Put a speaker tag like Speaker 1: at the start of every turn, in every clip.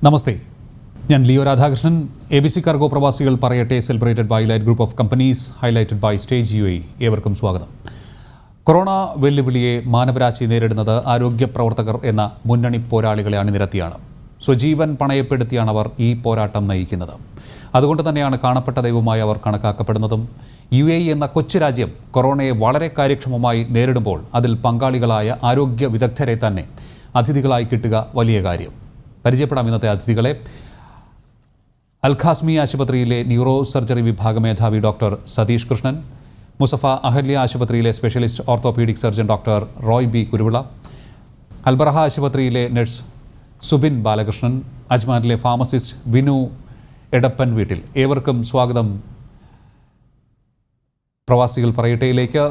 Speaker 1: നമസ്തേ, ഞാൻ Leo Radhakrishnan. ABC cargo പ്രവാസികൾ പറയട്ടെ celebrated by light group of companies, highlighted by stage UAE. ഏവർക്കും സ്വാഗതം. കൊറോണ വെല്ലുവിളിയെ മാനവരാശി നേരിടുന്നത് ആരോഗ്യ പ്രവർത്തകർ എന്ന മുന്നണി പോരാളികളെ അണിനിരത്തിയാണ്. സ്വജീവൻ പണയപ്പെടുത്തിയാണ് അവർ ഈ പോരാട്ടം നയിക്കുന്നത്. അതുകൊണ്ട് തന്നെയാണ് കാണപ്പെട്ട ദൈവമായി അവർ കണക്കാക്കപ്പെടുന്നതും. UAE എന്ന കൊച്ചു രാജ്യം കൊറോണയെ വളരെ കാര്യക്ഷമമായി നേരിടുമ്പോൾ അതിൽ പങ്കാളികളായ ആരോഗ്യ വിദഗ്ധരെ തന്നെ അതിഥികളായി കിട്ടുക വലിയ കാര്യം. പരിചയപ്പെടാം ഇന്നത്തെ അതിഥികളെ. അൽഖാസ്മി ആശുപത്രിയിലെ ന്യൂറോ സർജറി വിഭാഗ മേധാവി ഡോക്ടർ സതീഷ് കൃഷ്ണൻ, മുസഫ അഹല്യ ആശുപത്രിയിലെ specialist orthopedic surgeon doctor Roy B Kuruvila, Al Baraha ആശുപത്രിയിലെ നഴ്സ് സുബിൻ ബാലകൃഷ്ണൻ, അജ്മാനിലെ ഫാർമസിസ്റ്റ് വിനു എടപ്പൻ വീട്ടിൽ. ഏവർക്കും സ്വാഗതം പ്രവാസികൾ പറയട്ടയിലേക്ക്.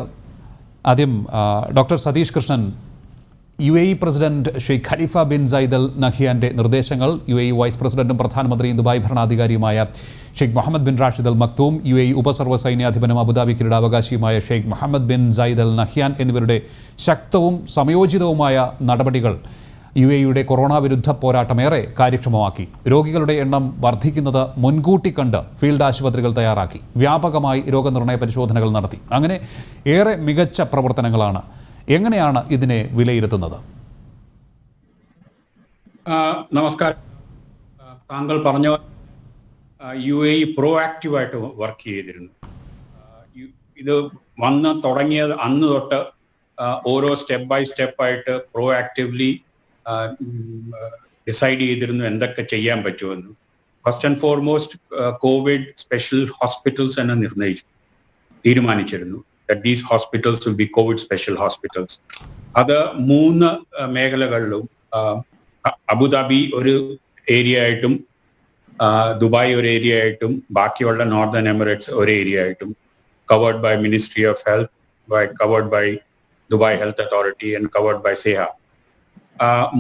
Speaker 1: ആദ്യം ഡോക്ടർ സതീഷ് കൃഷ്ണൻ, UAE president Sheikh Khalifa bin Zayed Al നഹ്യാന്റെ നിർദ്ദേശങ്ങൾ, UAE വൈസ് പ്രസിഡന്റും പ്രധാനമന്ത്രിയും ദുബായ് ഭരണാധികാരിയുമായ Sheikh Mohammed bin Rashid Al Maktoum, UAE ഉപസർവ്വ സൈന്യാധിപനും അബുദാബി കിരീടാവകാശിയുമായ Sheikh Mohammed bin Zayed Al Nahyan എന്നിവരുടെ ശക്തവും സമയോചിതവുമായ നടപടികൾ UAEയുടെ കൊറോണ വിരുദ്ധ പോരാട്ടമേറെ കാര്യക്ഷമമാക്കി. രോഗികളുടെ എണ്ണം വർദ്ധിക്കുന്നത് മുൻകൂട്ടി കണ്ട് ഫീൽഡ് ആശുപത്രികൾ തയ്യാറാക്കി. വ്യാപകമായി രോഗനിർണയ പരിശോധനകൾ നടത്തി. അങ്ങനെ ഏറെ മികച്ച പ്രവർത്തനങ്ങളാണ്. എങ്ങനെയാണ് ഇതിനെ വിലയിരുത്തുന്നത്?
Speaker 2: നമസ്കാരം. താങ്കൾ പറഞ്ഞ UAE പ്രോആക്റ്റീവായിട്ട് വർക്ക് ചെയ്തിരുന്നു. ഇത് വന്ന് തുടങ്ങിയത് അന്ന് തൊട്ട് ഓരോ സ്റ്റെപ്പ് ബൈ സ്റ്റെപ്പായിട്ട് പ്രോആക്റ്റീവ്ലി ഡിസൈഡ് ചെയ്തിരുന്നു എന്തൊക്കെ ചെയ്യാൻ പറ്റുമെന്ന്. First and foremost Covid special hospitals എന്ന് തീരുമാനിച്ചിരുന്നു. That these hospitals will be COVID special hospitals. അത് 3 മേഖലകളിലും, അബുദാബി ഒരു ഏരിയ ആയിട്ടും ദുബായ് ഒരു ഏരിയ ആയിട്ടും ബാക്കിയുള്ള നോർത്തേൺ എമിറേറ്റ്സ് ഒരു ഏരിയ ആയിട്ടും covered by Ministry of Health, covered by Dubai Health Authority and covered by SEHA.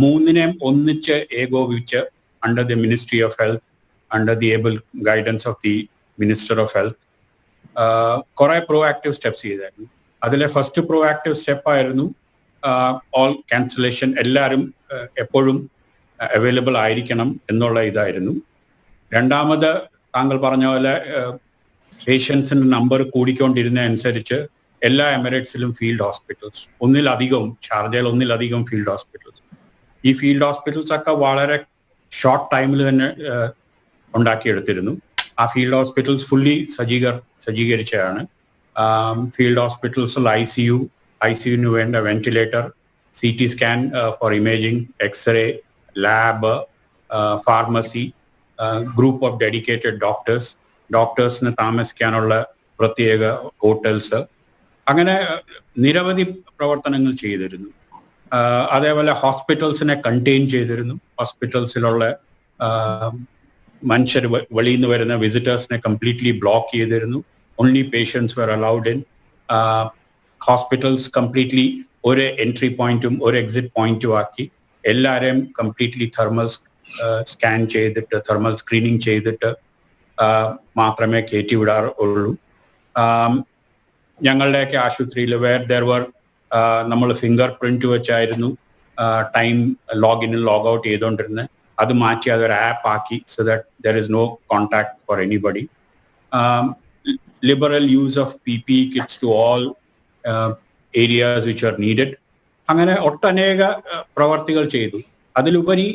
Speaker 2: 3നെയും ഒന്നിച്ച് ഏകോപിച്ച് under the Ministry of Health, under the able guidance of the Minister of Health, കുറെ proactive steps ചെയ്തായിരുന്നു. അതിലെ first proactive സ്റ്റെപ്പായിരുന്നു all cancellation, എല്ലാവരും എപ്പോഴും available ആയിരിക്കണം എന്നുള്ള ഇതായിരുന്നു. രണ്ടാമത് താങ്കൾ പറഞ്ഞ പോലെ പേഷ്യൻസിന്റെ നമ്പർ കൂടിക്കൊണ്ടിരുന്ന അനുസരിച്ച് എല്ലാ എമിറേറ്റ്സിലും ഫീൽഡ് ഹോസ്പിറ്റൽസ്, ഷാർജയിൽ ഒന്നിലധികം ഫീൽഡ് ഹോസ്പിറ്റൽസ്. ഈ ഫീൽഡ് ഹോസ്പിറ്റൽസ് ഒക്കെ വളരെ ഷോർട്ട് ടൈമിൽ തന്നെ ഉണ്ടാക്കിയെടുത്തിരുന്നു. ആ ഫീൽഡ് ഹോസ്പിറ്റൽസ് ഫുള്ളി സജ്ജീകരിച്ചതാണ്. ഫീൽഡ് ഹോസ്പിറ്റൽസിൽ ICU വേണ്ട ventilator, CT scan for imaging, X-ray, lab, pharmacy, group of dedicated ഡോക്ടേഴ്സിന് താമസിക്കാനുള്ള പ്രത്യേക ഹോട്ടൽസ്, അങ്ങനെ നിരവധി പ്രവർത്തനങ്ങൾ ചെയ്തിരുന്നു. അതേപോലെ ഹോസ്പിറ്റൽസിനെ കണ്ടെയ്ൻ ചെയ്തിരുന്നു. ഹോസ്പിറ്റൽസിലുള്ള മനുഷ്യർ വെളിയിൽ നിന്ന് വരുന്ന വിസിറ്റേഴ്സിനെ കംപ്ലീറ്റ്ലി ബ്ലോക്ക് ചെയ്തിരുന്നു. Only patients were allowed in. Hospitals completely ഒരു എൻട്രി പോയിന്റും ഒരു എക്സിറ്റ് പോയിന്റും ആക്കി എല്ലാവരെയും കംപ്ലീറ്റ്ലി തെർമൽ സ്കാൻ ചെയ്തിട്ട്, തെർമൽ സ്ക്രീനിങ് ചെയ്തിട്ട് മാത്രമേ കയറ്റി വിടാറുള്ളൂ. ഞങ്ങളുടെയൊക്കെ ആശുപത്രിയിൽ നമ്മൾ ഫിംഗർ പ്രിന്റ് വെച്ചായിരുന്നു ടൈം ലോഗിനും ലോഗ് ഔട്ട് ചെയ്തുകൊണ്ടിരുന്നത്. അത് മാറ്റി അതൊരു ആപ്പ് ആക്കി, so that there is no contact for anybody. Liberal use of PPE kits to all areas which are needed. അങ്ങനെ ഒട്ടനേക പ്രവർത്തികൾ ചെയ്തു. അതിലുപരി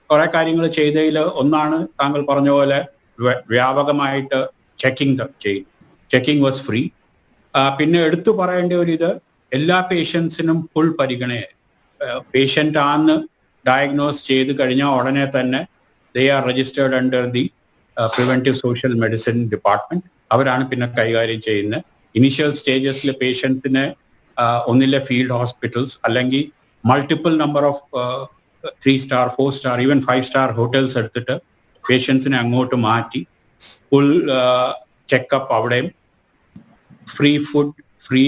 Speaker 2: കുറെ കാര്യങ്ങൾ ചെയ്തതിൽ ഒന്നാണ് താങ്കൾ പറഞ്ഞ പോലെ വ്യാപകമായിട്ട് ചെക്കിംഗ് വാസ് ഫ്രീ. പിന്നെ എടുത്തു പറയേണ്ട ഒരു ഇത്, എല്ലാ പേഷ്യൻസിനും ഫുൾ പരിഗണന. പേഷ്യൻ്റ് ആന്ന് ഡയഗ്നോസ് ചെയ്ത് കഴിഞ്ഞാൽ ഉടനെ തന്നെ they are registered under the preventive social medicine department. അവരാണ് പിന്നെ കൈകാര്യം ചെയ്യുന്നത്. ഇനീഷ്യൽ സ്റ്റേജസിൽ പേഷ്യൻസിനെ ഒന്നിലെ ഫീൽഡ് ഹോസ്പിറ്റൽസ് അല്ലെങ്കിൽ multiple number of 3 star 4 star even 5 star hotels എടുത്തിട്ട് പേഷ്യൻസിനെ അങ്ങോട്ട് മാറ്റി ഫുൾ ചെക്കപ്പ് അവിടെയും, free food, free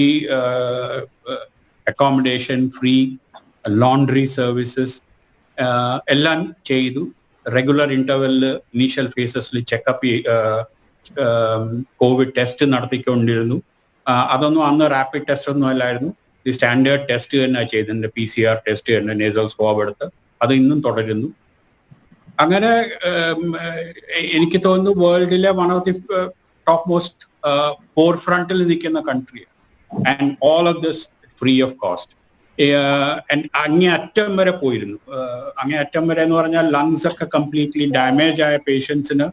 Speaker 2: accommodation, free laundry services എല്ലാം ചെയ്തു. റെഗുലർ ഇന്റർവെല്ലിൽ ഇനീഷ്യൽ ഫേസസിൽ ചെക്കപ്പ്, കോവിഡ് ടെസ്റ്റ് നടത്തിക്കൊണ്ടിരുന്നു. അതൊന്നും അന്ന് റാപ്പിഡ് ടെസ്റ്റ് ഒന്നും അല്ലായിരുന്നു. ഈ സ്റ്റാൻഡേർഡ് ടെസ്റ്റ് തന്നെ ചെയ്തിട്ടുണ്ട്. PCR ടെസ്റ്റ് തന്നെ, നേസൽ സ്വാബ് എടുത്ത്. അത് ഇന്നും തുടരുന്നു. അങ്ങനെ എനിക്ക് തോന്നുന്നു വേൾഡിലെ one of the top most for ഫ്രണ്ടിൽ നിൽക്കുന്ന country. And all of this free of cost. അങ്ങേയറ്റം വരെ പോയിരുന്നു. അങ്ങേയറ്റം വരെ എന്ന് പറഞ്ഞാൽ ലങ്സ് ഒക്കെ കംപ്ലീറ്റ്ലി ഡാമേജ് ആയ പേഷ്യൻസിന്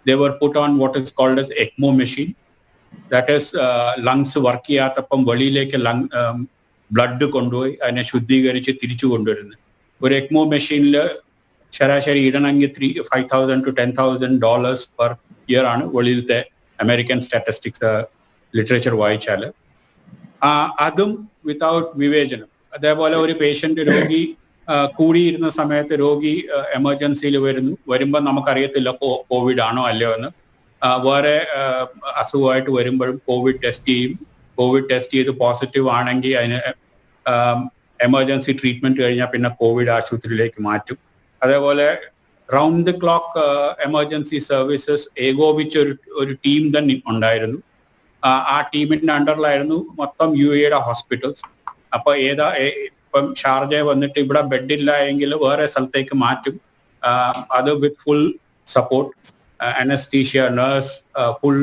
Speaker 2: they were put on what is called as ECMO machine. That is lungs work ചെയ്യാത്തപ്പം വെളിയിലേക്ക് ബ്ലഡ് കൊണ്ടുപോയി അതിനെ ശുദ്ധീകരിച്ച് തിരിച്ചു കൊണ്ടുവരുന്നത്. ഒരു ECMO മെഷീനിൽ ശരാശരി ഇടണമെങ്കിൽ $5,000 to $10,000 per year ആണ് വെളിയിലത്തെ അമേരിക്കൻ സ്റ്റാറ്റിസ്റ്റിക്സ് ലിറ്ററേച്ചർ വായിച്ചാൽ. അതും വിതൗട്ട് വിവേചനം. അതേപോലെ ഒരു പേഷ്യന്റ് രോഗി കൂടിയിരുന്ന സമയത്ത് രോഗി എമർജൻസിയിൽ വരുമ്പോൾ നമുക്കറിയത്തില്ല കോവിഡ് ആണോ അല്ലയോ എന്ന്. വേറെ അസുഖമായിട്ട് വരുമ്പോഴും കോവിഡ് ടെസ്റ്റ് ചെയ്യും. കോവിഡ് ടെസ്റ്റ് ചെയ്ത് പോസിറ്റീവ് ആണെങ്കിൽ അതിന് എമർജൻസി ട്രീറ്റ്മെന്റ് കഴിഞ്ഞാൽ പിന്നെ കോവിഡ് ആശുപത്രിയിലേക്ക് മാറ്റും. അതേപോലെ round the clock emergency services ഏകോപിച്ച ഒരു ടീം തന്നെ ഉണ്ടായിരുന്നു. ആ ടീമിന്റെ അണ്ടറിലായിരുന്നു മൊത്തം UAE ഹോസ്പിറ്റൽസ്. അപ്പൊ ഇപ്പം ഷാർജ വന്നിട്ട് ഇവിടെ ബെഡില്ല എങ്കിൽ വേറെ സ്ഥലത്തേക്ക് മാറ്റും. അത് with full support, anaesthesia, nurse, full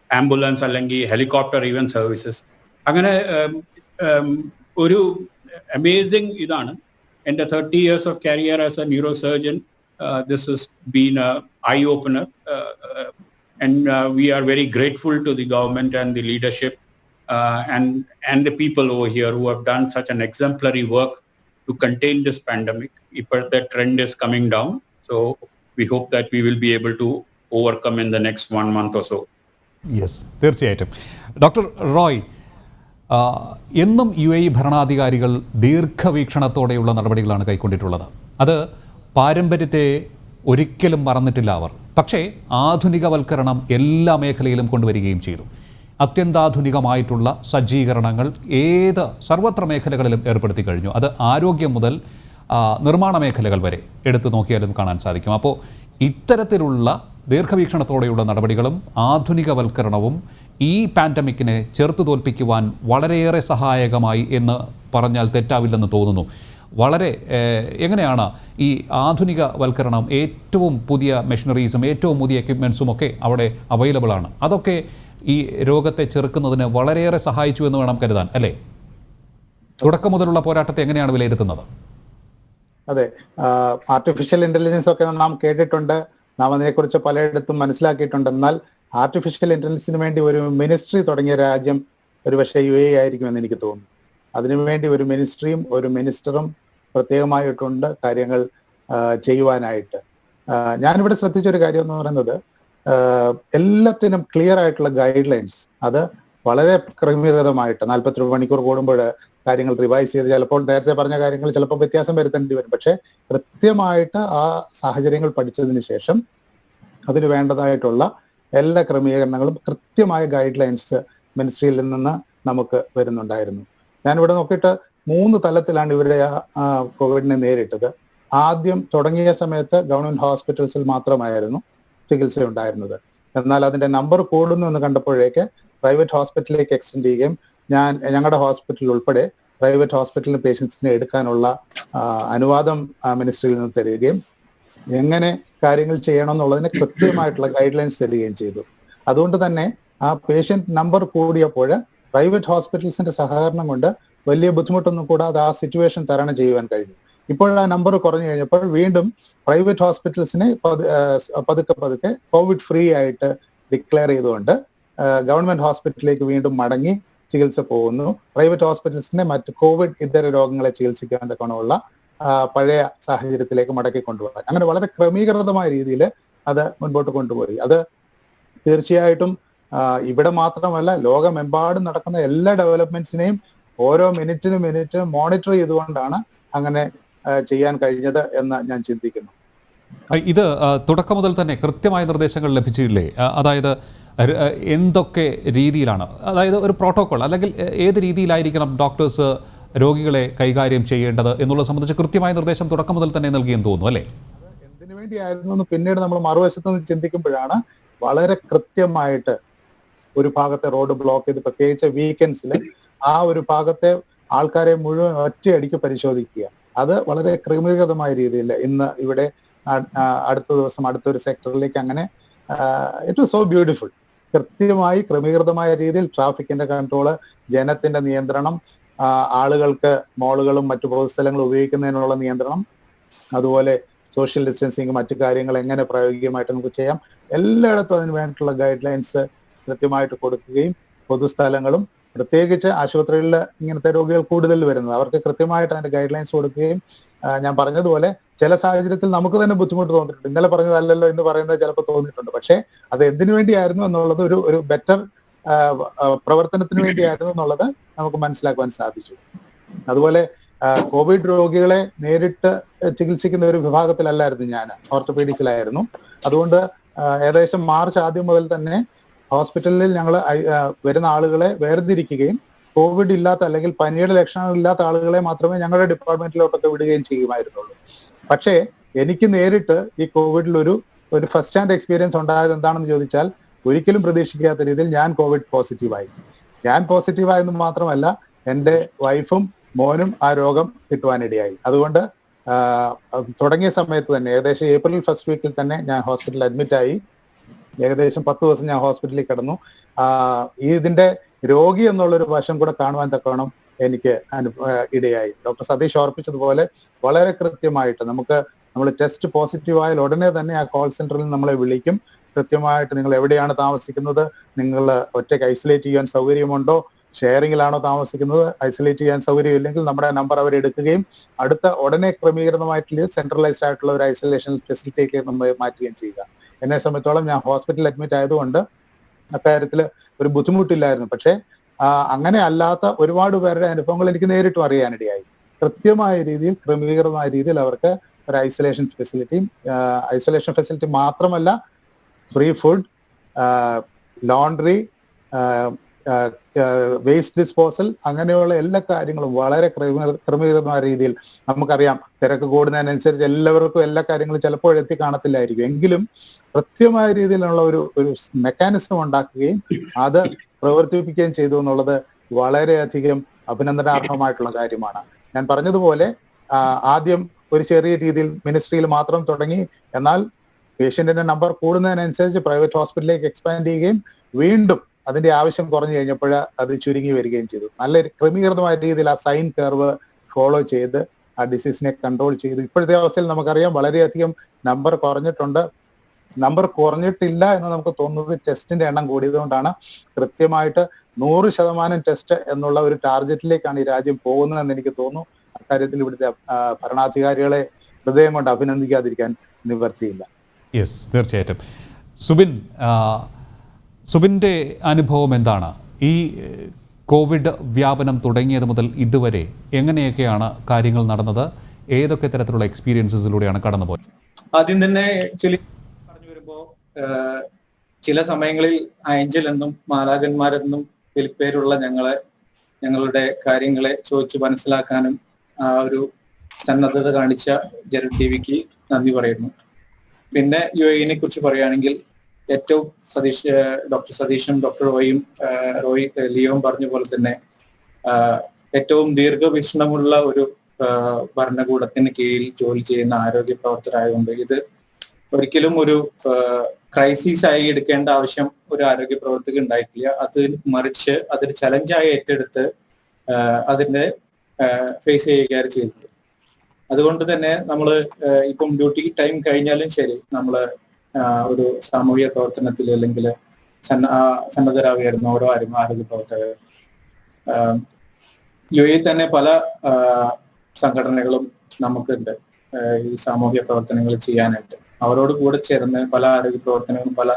Speaker 2: ambulance അല്ലെങ്കിൽ ഹെലികോപ്റ്റർ ഈവൻ സർവീസസ്. അങ്ങനെ ഒരു അമേസിങ് ഇതാണ്. എൻ്റെ 30 years of career as a neurosurgeon, this has been an eye-opener, and we are very grateful to the government and the leadership and the people over here who have done such an exemplary work to contain this pandemic. The trend is coming down, so we hope that we will be able to overcome in the next 1 month or so.
Speaker 1: Yes, തീർച്ചയായിട്ടും. Doctor Roy, എന്നും UAE ഭരണാധികാരികൾ ദീർഘവീക്ഷണത്തോടെയുള്ള നടപടികളാണ് കൈക്കൊണ്ടിട്ടുള്ളത്. അത് പാരമ്പര്യത്തെ ഒരിക്കലും മറന്നിട്ടില്ല അവർ. പക്ഷേ ആധുനികവൽക്കരണം എല്ലാ മേഖലയിലും കൊണ്ടുവരികയും ചെയ്തു. അത്യന്താധുനികമായിട്ടുള്ള സജ്ജീകരണങ്ങൾ സർവത്ര മേഖലകളിലും ഏർപ്പെടുത്തി കഴിഞ്ഞു. അത് ആരോഗ്യം മുതൽ നിർമ്മാണ മേഖലകൾ വരെ എടുത്തു നോക്കിയാലും കാണാൻ സാധിക്കും. അപ്പോൾ ഇത്തരത്തിലുള്ള ദീർഘവീക്ഷണത്തോടെയുള്ള നടപടികളും ആധുനികവൽക്കരണവും ഈ പാൻഡമിക്കിനെ ചെറുത്തു തോൽപ്പിക്കുവാൻ വളരെയേറെ സഹായകമായി എന്ന് പറഞ്ഞാൽ തെറ്റാവില്ലെന്ന് തോന്നുന്നു. വളരെ എങ്ങനെയാണ് ഈ ആധുനികവൽക്കരണം, ഏറ്റവും പുതിയ മെഷീനറീസും ഏറ്റവും പുതിയ എക്യുപ്മെൻസും ഒക്കെ അവിടെ അവൈലബിൾ ആണ്. അതൊക്കെ ഈ രോഗത്തെ ചെറുക്കുന്നതിന് വളരെയേറെ സഹായിച്ചു എന്ന് വേണം കരുതാൻ, അല്ലേ? തുടക്കം മുതലുള്ള പോരാട്ടത്തെ എങ്ങനെയാണ് വിലയിരുത്തുന്നത്?
Speaker 3: അതെ, ആർട്ടിഫിഷ്യൽ ഇന്റലിജൻസ് ഒക്കെ നാം കേട്ടിട്ടുണ്ട്, നാം അതിനെക്കുറിച്ച് പലയിടത്തും മനസ്സിലാക്കിയിട്ടുണ്ട്. എന്നാൽ ആർട്ടിഫിഷ്യൽ ഇന്റലിജൻസിന് വേണ്ടി ഒരു മിനിസ്ട്രി തുടങ്ങിയ രാജ്യം ഒരുപക്ഷെ UAE ആയിരിക്കുമെന്ന് എനിക്ക് തോന്നുന്നു. അതിനുവേണ്ടി ഒരു മിനിസ്ട്രിയും ഒരു മിനിസ്റ്ററും പ്രത്യേകമായിട്ടുണ്ട് കാര്യങ്ങൾ ചെയ്യുവാനായിട്ട്. ഞാനിവിടെ ശ്രദ്ധിച്ചൊരു കാര്യം എന്ന് പറയുന്നത്, എല്ലാത്തിനും ക്ലിയർ ആയിട്ടുള്ള ഗൈഡ് ലൈൻസ്, അത് വളരെ ക്രമീകൃതമായിട്ട് 48 മണിക്കൂർ കൂടുമ്പോൾ കാര്യങ്ങൾ റിവൈസ് ചെയ്ത് ചിലപ്പോൾ നേരത്തെ പറഞ്ഞ കാര്യങ്ങൾ ചിലപ്പോൾ വ്യത്യാസം വരുത്തേണ്ടി വരും. പക്ഷെ കൃത്യമായിട്ട് ആ സാഹചര്യങ്ങൾ പഠിച്ചതിന് ശേഷം അതിന് വേണ്ടതായിട്ടുള്ള എല്ലാ ക്രമീകരണങ്ങളും കൃത്യമായ ഗൈഡ് ലൈൻസ് മിനിസ്ട്രിയിൽ നിന്ന് നമുക്ക് വരുന്നുണ്ടായിരുന്നു. ഞാനിവിടെ നോക്കിയിട്ട് 3 തലത്തിലാണ് ഇവരുടെ കോവിഡിനെ നേരിട്ടത്. ആദ്യം തുടങ്ങിയ സമയത്ത് ഗവൺമെന്റ് ഹോസ്പിറ്റൽസിൽ മാത്രമായിരുന്നു ചികിത്സ ഉണ്ടായിരുന്നത്. എന്നാൽ അതിന്റെ നമ്പർ കൂടുന്നു എന്ന് കണ്ടപ്പോഴേക്ക് പ്രൈവറ്റ് ഹോസ്പിറ്റലിലേക്ക് എക്സ്റ്റെൻഡ് ചെയ്യുകയും ഞങ്ങളുടെ ഹോസ്പിറ്റൽ ഉൾപ്പെടെ പ്രൈവറ്റ് ഹോസ്പിറ്റലിന് പേഷ്യൻസിനെ എടുക്കാനുള്ള അനുവാദം മിനിസ്ട്രിയിൽ നിന്ന് തരികയും എങ്ങനെ കാര്യങ്ങൾ ചെയ്യണം എന്നുള്ളതിന് കൃത്യമായിട്ടുള്ള ഗൈഡ് ലൈൻസ് തരികയും ചെയ്തു. അതുകൊണ്ട് തന്നെ ആ പേഷ്യന്റ് നമ്പർ കൂടിയപ്പോൾ പ്രൈവറ്റ് ഹോസ്പിറ്റൽസിന്റെ സഹകരണം കൊണ്ട് വലിയ ബുദ്ധിമുട്ടൊന്നും കൂടാതെ ആ സിറ്റുവേഷൻ തരണം ചെയ്യുവാൻ കഴിഞ്ഞു. ഇപ്പോൾ ആ നമ്പർ കുറഞ്ഞു കഴിഞ്ഞപ്പോൾ വീണ്ടും പ്രൈവറ്റ് ഹോസ്പിറ്റൽസിനെ പതുക്കെ കോവിഡ് ഫ്രീ ആയിട്ട് ഡിക്ലെയർ ചെയ്തുകൊണ്ട് ഗവൺമെന്റ് ഹോസ്പിറ്റലിലേക്ക് വീണ്ടും മടങ്ങി ചികിത്സ പോകുന്നു. പ്രൈവറ്റ് ഹോസ്പിറ്റൽസിനെ മറ്റ് കോവിഡ് ഇതര രോഗങ്ങളെ ചികിത്സിക്കാൻ തക്കണമുള്ള പഴയ സാഹചര്യത്തിലേക്ക് മടക്കി കൊണ്ടുപോകാൻ അങ്ങനെ വളരെ ക്രമീകൃതമായ രീതിയിൽ അത് മുൻപോട്ട് കൊണ്ടുപോയി. അത് തീർച്ചയായിട്ടും ഇവിടെ മാത്രമല്ല, ലോകമെമ്പാടും നടക്കുന്ന എല്ലാ ഡെവലപ്മെന്റ്സിനെയും ഓരോ മിനിറ്റ് മോണിറ്റർ ചെയ്തുകൊണ്ടാണ് അങ്ങനെ ചെയ്യാൻ കഴിഞ്ഞത് എന്ന് ഞാൻ ചിന്തിക്കുന്നു.
Speaker 1: ഇത് തുടക്കം മുതൽ തന്നെ കൃത്യമായ നിർദ്ദേശങ്ങൾ ലഭിച്ചില്ലേ? അതായത് എന്തൊക്കെ രീതിയിലാണ്, അതായത് ഒരു പ്രോട്ടോകോൾ അല്ലെങ്കിൽ ഏത് രീതിയിലായിരിക്കണം ഡോക്ടേഴ്സ് രോഗികളെ കൈകാര്യം ചെയ്യേണ്ടത് എന്നുള്ളത് സംബന്ധിച്ച് കൃത്യമായ നിർദ്ദേശം തുടക്കം മുതൽ തന്നെ നൽകിയെന്ന് തോന്നുന്നു, അല്ലേ?
Speaker 3: എന്തിനു വേണ്ടിയായിരുന്നു എന്ന് പിന്നീട് നമ്മൾ മറുവശത്ത് നിന്ന് ചിന്തിക്കുമ്പോഴാണ് വളരെ കൃത്യമായിട്ട് ഒരു ഭാഗത്തെ റോഡ് ബ്ലോക്ക് ചെയ്ത്, പ്രത്യേകിച്ച് വീക്കെൻഡ്സിൽ ആ ഒരു ഭാഗത്തെ ആൾക്കാരെ മുഴുവൻ ഒറ്റയടിക്ക് പരിശോധിക്കുക. അത് വളരെ ക്രമീകൃതമായ രീതിയിൽ ഇന്ന് ഇവിടെ അടുത്ത ദിവസം അടുത്തൊരു സെക്ടറിലേക്ക് അങ്ങനെ ഇറ്റ് വാസ് സോ ബ്യൂട്ടിഫുൾ. കൃത്യമായി ക്രമീകൃതമായ രീതിയിൽ ട്രാഫിക്കിന്റെ കൺട്രോള്, ജനത്തിന്റെ നിയന്ത്രണം, ആളുകൾക്ക് മോളുകളും മറ്റു പൊതുസ്ഥലങ്ങളും ഉപയോഗിക്കുന്നതിനുള്ള നിയന്ത്രണം, അതുപോലെ സോഷ്യൽ ഡിസ്റ്റൻസിങ്, മറ്റു കാര്യങ്ങൾ എങ്ങനെ പ്രായോഗികമായിട്ട് നമുക്ക് ചെയ്യാം, എല്ലായിടത്തും അതിന് വേണ്ടിയിട്ടുള്ള ഗൈഡ് ലൈൻസ് കൃത്യമായിട്ട് കൊടുക്കുകയും പൊതുസ്ഥലങ്ങളും പ്രത്യേകിച്ച് ആശുപത്രികളിൽ ഇങ്ങനത്തെ രോഗികൾ കൂടുതൽ വരുന്നത് അവർക്ക് കൃത്യമായിട്ട് അതിന്റെ ഗൈഡ് ലൈൻസ് കൊടുക്കുകയും, ഞാൻ പറഞ്ഞതുപോലെ ചില സാഹചര്യത്തിൽ നമുക്ക് തന്നെ ബുദ്ധിമുട്ട് തോന്നിയിട്ടുണ്ട്. ഇന്നലെ പറഞ്ഞതല്ലല്ലോ എന്ന് പറയുന്നത് ചിലപ്പോൾ തോന്നിയിട്ടുണ്ട്. പക്ഷേ അത് എന്തിനു വേണ്ടിയായിരുന്നു എന്നുള്ളത് ഒരു ബെറ്റർ പ്രവർത്തനത്തിന് വേണ്ടിയായിരുന്നു എന്നുള്ളത് നമുക്ക് മനസ്സിലാക്കുവാൻ സാധിച്ചു. അതുപോലെ കോവിഡ് രോഗികളെ നേരിട്ട് ചികിത്സിക്കുന്ന ഒരു വിഭാഗത്തിലല്ലായിരുന്നു ഞാൻ, ഓർത്തോപീഡിക്സിലായിരുന്നു. അതുകൊണ്ട് ഏകദേശം മാർച്ച് ആദ്യം മുതൽ തന്നെ ഹോസ്പിറ്റലിൽ ഞങ്ങൾ വരുന്ന ആളുകളെ വേർതിരിക്കുകയും കോവിഡ് ഇല്ലാത്ത അല്ലെങ്കിൽ പനിയുടെ ലക്ഷണങ്ങൾ ഇല്ലാത്ത ആളുകളെ മാത്രമേ ഞങ്ങളുടെ ഡിപ്പാർട്ട്മെന്റിലോട്ടൊക്കെ വിടുകയും ചെയ്യുമായിരുന്നുള്ളൂ. പക്ഷേ എനിക്ക് നേരിട്ട് ഈ കോവിഡിൽ ഒരു ഫസ്റ്റ് ഹാൻഡ് എക്സ്പീരിയൻസ് ഉണ്ടായത് എന്താണെന്ന് ചോദിച്ചാൽ, ഒരിക്കലും പ്രതീക്ഷിക്കാത്ത രീതിയിൽ ഞാൻ കോവിഡ് പോസിറ്റീവായി. ഞാൻ പോസിറ്റീവായെന്ന് മാത്രമല്ല, എൻ്റെ വൈഫും മോനും ആ രോഗം കിട്ടുവാനിടയായി. അതുകൊണ്ട് തുടങ്ങിയ സമയത്ത് തന്നെ ഏകദേശം ഏപ്രിൽ ഫസ്റ്റ് വീക്കിൽ തന്നെ ഞാൻ ഹോസ്പിറ്റലിൽ അഡ്മിറ്റായി. ഏകദേശം 10 ദിവസം ഞാൻ ഹോസ്പിറ്റലിൽ കിടന്നു. ഇതിന്റെ രോഗി എന്നുള്ളൊരു വശം കൂടെ കാണുവാൻ തക്കവണ്ണം എനിക്ക് ഇടയായി. ഡോക്ടർ സതീഷ് ഓർപ്പിച്ചതുപോലെ വളരെ കൃത്യമായിട്ട് നമ്മൾ ടെസ്റ്റ് പോസിറ്റീവ് ആയാൽ ഉടനെ തന്നെ ആ കോൾ സെന്ററിൽ നമ്മളെ വിളിക്കും. കൃത്യമായിട്ട് നിങ്ങൾ എവിടെയാണ് താമസിക്കുന്നത്, നിങ്ങൾ ഒറ്റയ്ക്ക് ഐസൊലേറ്റ് ചെയ്യാൻ സൗകര്യമുണ്ടോ, ഷെയറിങ്ങിലാണോ താമസിക്കുന്നത്, ഐസൊലേറ്റ് ചെയ്യാൻ സൗകര്യമില്ലെങ്കിൽ നമ്മുടെ നമ്പർ അവരെടുക്കുകയും അടുത്ത ഉടനെ ക്രമീകൃതമായിട്ടുള്ള സെൻട്രലൈസ്ഡ് ആയിട്ടുള്ള ഒരു ഐസൊലേഷൻ ഫെസിലിറ്റിക്ക് നമ്മൾ മാറ്റുകയും ചെയ്യുക. എന്നെ സംബന്ധിച്ചോളം ഞാൻ ഹോസ്പിറ്റലിൽ അഡ്മിറ്റ് ആയതുകൊണ്ട് അക്കാര്യത്തിൽ ഒരു ബുദ്ധിമുട്ടില്ലായിരുന്നു. പക്ഷേ അങ്ങനെ അല്ലാത്ത ഒരുപാട് പേരുടെ അനുഭവങ്ങൾ എനിക്ക് നേരിട്ടും അറിയാനിടയായി. കൃത്യമായ രീതിയിൽ ക്രമീകൃതമായ രീതിയിൽ അവർക്ക് ഒരു ഐസൊലേഷൻ ഫെസിലിറ്റി മാത്രമല്ല, free food, laundry, waste disposal, അങ്ങനെയുള്ള എല്ലാ കാര്യങ്ങളും വളരെ ക്രമീകൃതമായ രീതിയിൽ. നമുക്കറിയാം തിരക്ക് കൂടുന്നതിനനുസരിച്ച് എല്ലാവർക്കും എല്ലാ കാര്യങ്ങളും ചിലപ്പോൾ എത്തി കാണത്തില്ലായിരിക്കും. എങ്കിലും കൃത്യമായ രീതിയിലുള്ള ഒരു മെക്കാനിസം ഉണ്ടാക്കുകയും അത് പ്രവർത്തിപ്പിക്കുകയും ചെയ്തു എന്നുള്ളത് വളരെയധികം അഭിനന്ദനാർഹമായിട്ടുള്ള കാര്യമാണ്. ഞാൻ പറഞ്ഞതുപോലെ ആദ്യം ഒരു ചെറിയ രീതിയിൽ മിനിസ്ട്രിയിൽ മാത്രം തുടങ്ങി. എന്നാൽ പേഷ്യന്റിന്റെ നമ്പർ കൂടുന്നതിനനുസരിച്ച് പ്രൈവറ്റ് ഹോസ്പിറ്റലിലേക്ക് എക്സ്പാൻഡ് ചെയ്യുകയും വീണ്ടും അതിന്റെ ആവശ്യം കുറഞ്ഞു കഴിഞ്ഞപ്പോൾ അത് ചുരുങ്ങി വരികയും ചെയ്തു. നല്ല ക്രമീകൃതമായ രീതിയിൽ ആ സൈൻ കർവ് ഫോളോ ചെയ്ത് ആ ഡിസീസിനെ കൺട്രോൾ ചെയ്തു. ഇപ്പോഴത്തെ അവസ്ഥയിൽ നമുക്കറിയാം വളരെയധികം നമ്പർ കുറഞ്ഞിട്ടുണ്ട്. നമ്പർ കുറഞ്ഞിട്ടില്ല എന്ന് നമുക്ക് തോന്നുന്നത് ടെസ്റ്റിന്റെ എണ്ണം കൂടിയതുകൊണ്ടാണ്. കൃത്യമായിട്ട് 100% ടെസ്റ്റ് എന്നുള്ള ഒരു ടാർഗറ്റിലേക്കാണ് ഈ രാജ്യം പോകുന്നതെന്ന് എനിക്ക് തോന്നുന്നു. അക്കാര്യത്തിൽ ഇവിടുത്തെ ഭരണാധികാരികളെ ഹൃദയം കൊണ്ട് അഭിനന്ദിക്കാതിരിക്കാൻ നിവർത്തിയില്ല.
Speaker 1: യെസ്, തീർച്ചയായിട്ടും. സുബിൻ്റെ അനുഭവം എന്താണ്? ഈ കോവിഡ് വ്യാപനം തുടങ്ങിയത് മുതൽ ഇതുവരെ എങ്ങനെയൊക്കെയാണ് കാര്യങ്ങൾ നടന്നത്? ഏതൊക്കെ തരത്തിലുള്ള എക്സ്പീരിയൻസസിലൂടെയാണ് കടന്നുപോയത്?
Speaker 4: ആദ്യം തന്നെ ആക്ച്വലി പറഞ്ഞു വരുമ്പോൾ ചില സമയങ്ങളിൽ ഏഞ്ചൽ എന്നും മാലാഖന്മാരെന്നും വിളിപ്പേരുള്ള ഞങ്ങളുടെ കാര്യങ്ങളെ ചോദിച്ചു മനസ്സിലാക്കാനും ആ ഒരു സന്നദ്ധത കാണിച്ച ജനറൽ ടിവിക്ക് നന്ദി പറയുന്നു. പിന്നെ UAE കുറിച്ച് പറയുകയാണെങ്കിൽ ഏറ്റവും ഡോക്ടർ സതീഷും ഡോക്ടർ ലിയോയും പറഞ്ഞ പോലെ തന്നെ ഏറ്റവും ദീർഘവീക്ഷണമുള്ള ഒരു ഭരണകൂടത്തിന് കീഴിൽ ജോലി ചെയ്യുന്ന ആരോഗ്യ പ്രവർത്തകരായതുകൊണ്ട് ഇത് ഒരിക്കലും ഒരു ക്രൈസിസ് ആയി എടുക്കേണ്ട ആവശ്യം ഒരു ആരോഗ്യ പ്രവർത്തകർ ഉണ്ടായിട്ടില്ല. അത് മറിച്ച് അതൊരു ചലഞ്ചായി ഏറ്റെടുത്ത് അതിന്റെ ഫേസ് ചെയ്യുകയാണ് ചെയ്തത്. അതുകൊണ്ട് തന്നെ നമ്മൾ ഇപ്പം ഡ്യൂട്ടി ടൈം കഴിഞ്ഞാലും ശരി നമ്മൾ ഒരു സാമൂഹിക പ്രവർത്തനത്തിൽ അല്ലെങ്കിൽ സന്നദ്ധരാകുകയായിരുന്നു ഓരോ ആരോഗ്യ പ്രവർത്തകർ. UAE തന്നെ പല സംഘടനകളും നമുക്കുണ്ട് ഈ സാമൂഹിക പ്രവർത്തനങ്ങൾ ചെയ്യാനായിട്ട്. അവരോട് കൂടെ ചേർന്ന് പല ആരോഗ്യ പ്രവർത്തനങ്ങളും പല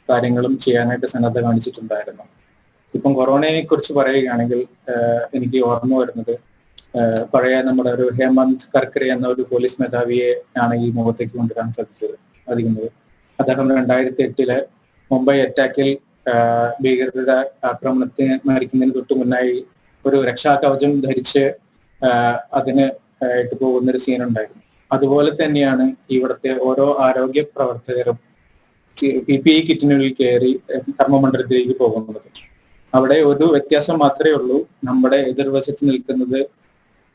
Speaker 4: കാര്യങ്ങളും ചെയ്യാനായിട്ട് സന്നദ്ധ കാണിച്ചിട്ടുണ്ടായിരുന്നു. ഇപ്പം കൊറോണയെ കുറിച്ച് പറയുകയാണെങ്കിൽ എനിക്ക് ഓർമ്മ വരുന്നത് പഴയ നമ്മുടെ ഒരു ഹേമന്ത് കർക്കരെ എന്ന ഒരു പോലീസ് മേധാവിയെ ആണ് ഈ മുഖത്തേക്ക് കൊണ്ടുവരാൻ സാധിക്കുന്നത്. അദ്ദേഹം 2008 മുംബൈ അറ്റാക്കിൽ ഭീകരരുടെ ആക്രമണത്തിന് മരിക്കുന്നതിന് തൊട്ട് മുന്നായി ഒരു രക്ഷാകവചം ധരിച്ച് അതിന് ആയിട്ട് പോകുന്നൊരു സീനുണ്ടായിരുന്നു. അതുപോലെ തന്നെയാണ് ഇവിടുത്തെ ഓരോ ആരോഗ്യ പ്രവർത്തകരും PPE കിറ്റിനുള്ളിൽ കയറി കർമ്മമണ്ഡലത്തിലേക്ക് പോകുന്നത്. അവിടെ ഒരു വ്യത്യാസം മാത്രമേ ഉള്ളൂ. നമ്മുടെ എതിർവശത്ത് നിൽക്കുന്നത്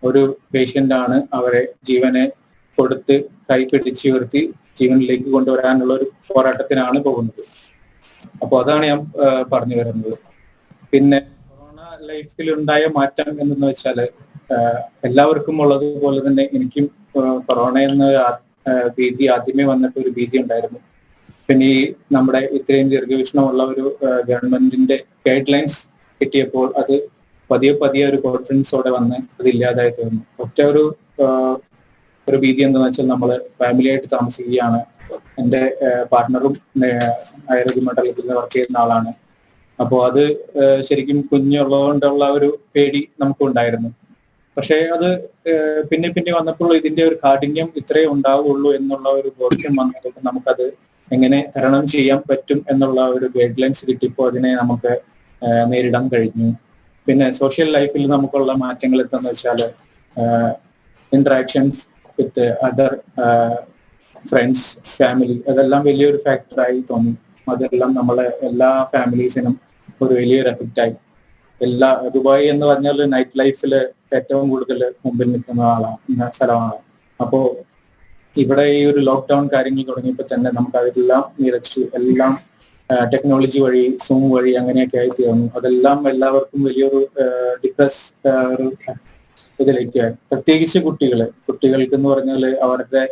Speaker 4: ഒരു പേഷ്യന്റ് ആണ് അവരെ ജീവനെ കൊടുത്ത് കൈ പിടിച്ചുയർത്തി ജീവനിലേക്ക് കൊണ്ടുവരാനുള്ള ഒരു പോരാട്ടത്തിനാണ് പോകുന്നത്. അപ്പോൾ അതാണ് ഞാൻ പറഞ്ഞു വരുന്നത്. പിന്നെ കൊറോണ ലൈഫിൽ ഉണ്ടായ മാറ്റം എന്തെന്ന് വെച്ചാല് എല്ലാവർക്കും ഉള്ളതുപോലെ തന്നെ എനിക്കും കൊറോണ എന്ന ഭീതി ആദ്യമേ വന്നിട്ട് ഒരു ഭീതി ഉണ്ടായിരുന്നു. പിന്നെ ഈ നമ്മുടെ ഇത്രയും ദീർഘവീക്ഷണമുള്ള ഒരു ഗവൺമെന്റിന്റെ ഗൈഡ് ലൈൻസ് കിട്ടിയപ്പോൾ അത് പതിയെ ഒരു കോൺഫിഡൻസോടെ വന്ന് അത് ഇല്ലാതായി തീർന്നു. ഒറ്റ ഒരു ഭീതി എന്താണെന്ന് വെച്ചാൽ നമ്മൾ ഫാമിലിയായിട്ട് താമസിക്കുകയാണ്. എൻ്റെ പാർട്ട്ണറും ആയുർവേദ മണ്ഡലത്തിൽ വർക്ക് ചെയ്യുന്ന ആളാണ്. അപ്പോൾ അത് ശരിക്കും കുഞ്ഞുള്ളതുകൊണ്ടുള്ള ഒരു പേടി നമുക്കുണ്ടായിരുന്നു. പക്ഷേ അത് പിന്നെ വന്നപ്പോൾ ഇതിന്റെ ഒരു കാഠിന്യം ഇത്രയേ ഉണ്ടാവുള്ളൂ എന്നുള്ള ഒരു ബോധ്യം വന്നപ്പോൾ നമുക്കത് എങ്ങനെ തരണം ചെയ്യാൻ പറ്റും എന്നുള്ള ഒരു ഗൈഡ് ലൈൻസ് കിട്ടിയപ്പോൾ അതിനെ നമുക്ക് നേരിടാൻ കഴിഞ്ഞു. പിന്നെ സോഷ്യൽ ലൈഫിൽ നമുക്കുള്ള മാറ്റങ്ങൾ എന്താണെന്ന് വെച്ചാൽ interactions with other friends, family, അതെല്ലാം വലിയൊരു ഫാക്ടറായി തോന്നി. അതെല്ലാം നമ്മളെ എല്ലാ ഫാമിലീസിനും ഒരു വലിയൊരു എഫക്റ്റായി. ദുബായ് എന്ന് പറഞ്ഞാൽ നൈറ്റ് ലൈഫിൽ ഏറ്റവും കൂടുതൽ മുമ്പിൽ നിൽക്കുന്ന സ്ഥലമാണ്. അപ്പോൾ ഇവിടെ ഈ ഒരു ലോക്ക്ഡൌൺ കാര്യങ്ങൾ തുടങ്ങിയപ്പോൾ തന്നെ നമുക്ക് അതെല്ലാം നിരച്ചു, എല്ലാം ടെക്നോളജി വഴി, സൂം വഴി അങ്ങനെയൊക്കെ ആയി തീർന്നു. അതെല്ലാം എല്ലാവർക്കും വലിയൊരു ഡിപ്രസ് ഒരു ഇതിലേക്ക്, പ്രത്യേകിച്ച് കുട്ടികൾക്ക് എന്ന് പറഞ്ഞാൽ അവരുടെ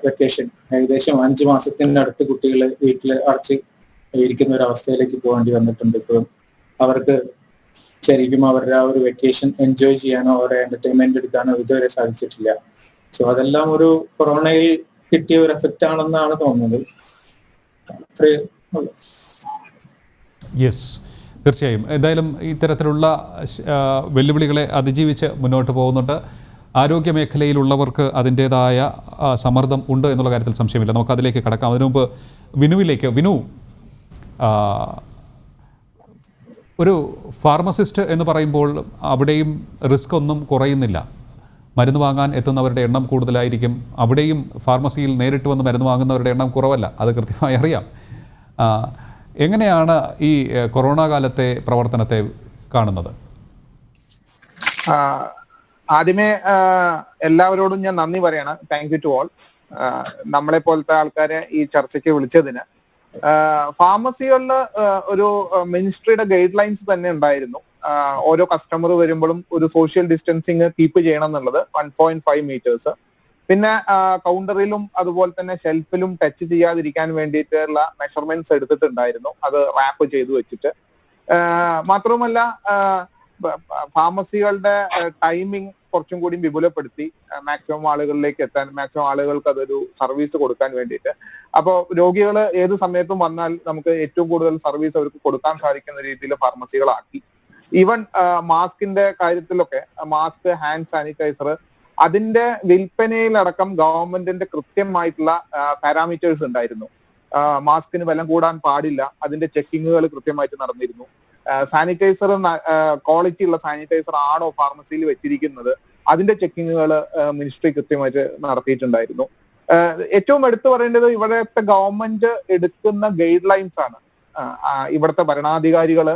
Speaker 4: വെക്കേഷൻ ഏകദേശം 5 മാസത്തിനടുത്ത് കുട്ടികൾ വീട്ടിൽ അടച്ച് ഇരിക്കുന്ന ഒരു അവസ്ഥയിലേക്ക് പോകേണ്ടി വന്നിട്ടുണ്ട്. ഇപ്പോഴും അവർക്ക് ശരിക്കും അവരുടെ ആ ഒരു വെക്കേഷൻ എൻജോയ് ചെയ്യാനോ അവരുടെ എന്റർടൈൻമെന്റ് എടുക്കാനോ ഇതുവരെ സാധിച്ചിട്ടില്ല. സോ അതെല്ലാം ഒരു കൊറോണയിൽ കിട്ടിയ ഒരു എഫക്റ്റ് ആണെന്നാണ് തോന്നുന്നത്.
Speaker 1: യെസ്, തീർച്ചയായും. എന്തായാലും ഇത്തരത്തിലുള്ള വെല്ലുവിളികളെ അതിജീവിച്ച് മുന്നോട്ട് പോകുന്നുണ്ട്. ആരോഗ്യ മേഖലയിലുള്ളവർക്ക് അതിൻ്റേതായ സമ്മർദ്ദം ഉണ്ട് എന്നുള്ള കാര്യത്തിൽ സംശയമില്ല. നമുക്ക് അതിലേക്ക് കടക്കാം. അതിനു മുമ്പ് വിനുവിലേക്ക്. വിനു, ഒരു ഫാർമസിസ്റ്റ് എന്ന് പറയുമ്പോൾ അവിടെയും റിസ്ക് ഒന്നും കുറയുന്നില്ല. മരുന്ന് വാങ്ങാൻ എത്തുന്നവരുടെ എണ്ണം കൂടുതലായിരിക്കും. അവിടെയും ഫാർമസിയിൽ നേരിട്ട് വന്ന് മരുന്ന് വാങ്ങുന്നവരുടെ എണ്ണം കുറവല്ല, അത് കൃത്യമായി അറിയാം. എങ്ങനെയാണ് ഈ കൊറോണ കാലത്തെ പ്രവർത്തനത്തെ കാണുന്നത്?
Speaker 5: ആദ്യമേ എല്ലാവരോടും ഞാൻ നന്ദി പറയണം. Thank you to all. നമ്മളെ പോലത്തെ ആൾക്കാരെ ഈ ചർച്ചയ്ക്ക് വിളിച്ചതിന്. ഫാർമസികളില് ഒരു മിനിസ്ട്രിയുടെ ഗൈഡ് ലൈൻസ് തന്നെ ഉണ്ടായിരുന്നു. ഓരോ കസ്റ്റമർ വരുമ്പോഴും ഒരു സോഷ്യൽ ഡിസ്റ്റൻസിങ് കീപ്പ് ചെയ്യണം എന്നുള്ളത് 1.5 മീറ്റേഴ്സ്. പിന്നെ കൗണ്ടറിലും അതുപോലെ തന്നെ ഷെൽഫിലും ടച്ച് ചെയ്യാതിരിക്കാൻ വേണ്ടിയിട്ടുള്ള മെഷർമെന്റ്സ് എടുത്തിട്ടുണ്ടായിരുന്നു, അത് റാപ്പ് ചെയ്തു വെച്ചിട്ട്. മാത്രവുമല്ല ഫാർമസികളുടെ ടൈമിംഗ് കുറച്ചും കൂടി വിപുലപ്പെടുത്തി മാക്സിമം ആളുകളിലേക്ക് എത്താൻ, മാക്സിമം ആളുകൾക്ക് അതൊരു സർവീസ് കൊടുക്കാൻ വേണ്ടിയിട്ട്. അപ്പോൾ രോഗികൾ ഏത് സമയത്തും വന്നാൽ നമുക്ക് ഏറ്റവും കൂടുതൽ സർവീസ് അവർക്ക് കൊടുക്കാൻ സാധിക്കുന്ന രീതിയിൽ ഫാർമസികളാക്കി. ഈവൻ മാസ്കിന്റെ കാര്യത്തിലൊക്കെ മാസ്ക്, ഹാൻഡ് സാനിറ്റൈസർ, അതിന്റെ വിൽപ്പനയിലടക്കം ഗവൺമെന്റിന്റെ കൃത്യമായിട്ടുള്ള പാരാമീറ്റേഴ്സ് ഉണ്ടായിരുന്നു. മാസ്കിന് വില കൂടാൻ പാടില്ല, അതിന്റെ ചെക്കിങ്ങുകൾ കൃത്യമായിട്ട് നടന്നിരുന്നു. സാനിറ്റൈസർ ക്വാളിറ്റി ഉള്ള സാനിറ്റൈസർ ആണോ ഫാർമസിയിൽ വെച്ചിരിക്കുന്നത്, അതിന്റെ ചെക്കിങ്ങുകൾ മിനിസ്ട്രി കൃത്യമായിട്ട് നടത്തിയിട്ടുണ്ടായിരുന്നു. ഏറ്റവും എടുത്തു പറയേണ്ടത് ഇവിടുത്തെ ഗവൺമെന്റ് എടുക്കുന്ന ഗൈഡ് ലൈൻസ് ആണ്. ഇവിടുത്തെ ഭരണാധികാരികള്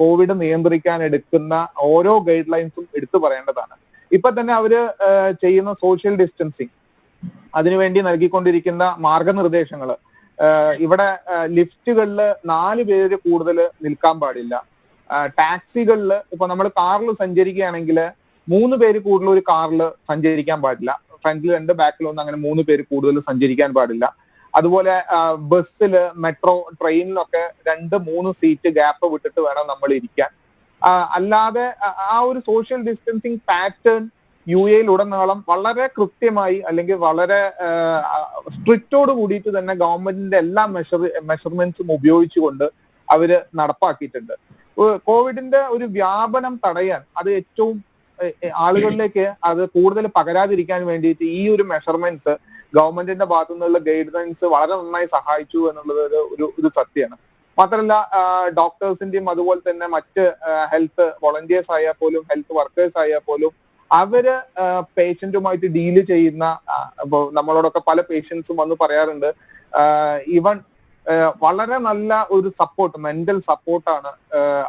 Speaker 5: കോവിഡ് നിയന്ത്രിക്കാൻ എടുക്കുന്ന ഓരോ ഗൈഡ് ലൈൻസും എടുത്തു പറയേണ്ടതാണ്. ഇപ്പൊ തന്നെ അവര് ചെയ്യുന്ന സോഷ്യൽ ഡിസ്റ്റൻസിങ്, അതിനുവേണ്ടി നൽകിക്കൊണ്ടിരിക്കുന്ന മാർഗനിർദ്ദേശങ്ങള്, ഇവിടെ ലിഫ്റ്റുകളിൽ 4 പേര് കൂടുതൽ നിൽക്കാൻ പാടില്ല. ടാക്സികളിൽ ഇപ്പൊ നമ്മൾ കാറിൽ സഞ്ചരിക്കുകയാണെങ്കിൽ 3 പേര് കൂടുതൽ ഒരു കാറിൽ സഞ്ചരിക്കാൻ പാടില്ല. ഫ്രണ്ടിൽ 2, ബാക്കിൽ 1, അങ്ങനെ 3 പേര് കൂടുതൽ സഞ്ചരിക്കാൻ പാടില്ല. അതുപോലെ ബസ്സില്, മെട്രോ, ട്രെയിനിലൊക്കെ 2-3 സീറ്റ് ഗ്യാപ്പ് വിട്ടിട്ട് വേണം നമ്മൾ ഇരിക്കാൻ. അല്ലാതെ ആ ഒരു സോഷ്യൽ ഡിസ്റ്റൻസിങ് പാറ്റേൺ UAE ഉടനീളം വളരെ കൃത്യമായി, അല്ലെങ്കിൽ വളരെ സ്ട്രിക്റ്റോട് കൂടിയിട്ട് തന്നെ ഗവൺമെന്റിന്റെ എല്ലാ മെഷർമെന്റ്സും ഉപയോഗിച്ചുകൊണ്ട് അവര് നടപ്പാക്കിയിട്ടുണ്ട്. കോവിഡിന്റെ ഒരു വ്യാപനം തടയാൻ, അത് ഏറ്റവും ആളുകളിലേക്ക് അത് കൂടുതൽ പകരാതിരിക്കാൻ വേണ്ടിയിട്ട് ഈ ഒരു മെഷർമെന്റ്സ്, ഗവൺമെന്റിന്റെ ഭാഗത്തു നിന്നുള്ള ഗൈഡ് ലൈൻസ് വളരെ നന്നായി സഹായിച്ചു എന്നുള്ളത് ഒരു സത്യമാണ്. മാത്രമല്ല ഡോക്ടേഴ്സിന്റെയും അതുപോലെ തന്നെ മറ്റ് ഹെൽത്ത് വോളണ്ടിയേഴ്സ് ആയാൽ പോലും, ഹെൽത്ത് വർക്കേഴ്സ് ആയാൽ പോലും, അവര് പേഷ്യന്റുമായിട്ട് ഡീല് ചെയ്യുന്ന, ഇപ്പോൾ നമ്മളോടൊക്കെ പല പേഷ്യൻസും വന്ന് പറയാറുണ്ട്, ഈവൻ വളരെ നല്ല ഒരു സപ്പോർട്ട്, മെന്റൽ സപ്പോർട്ടാണ്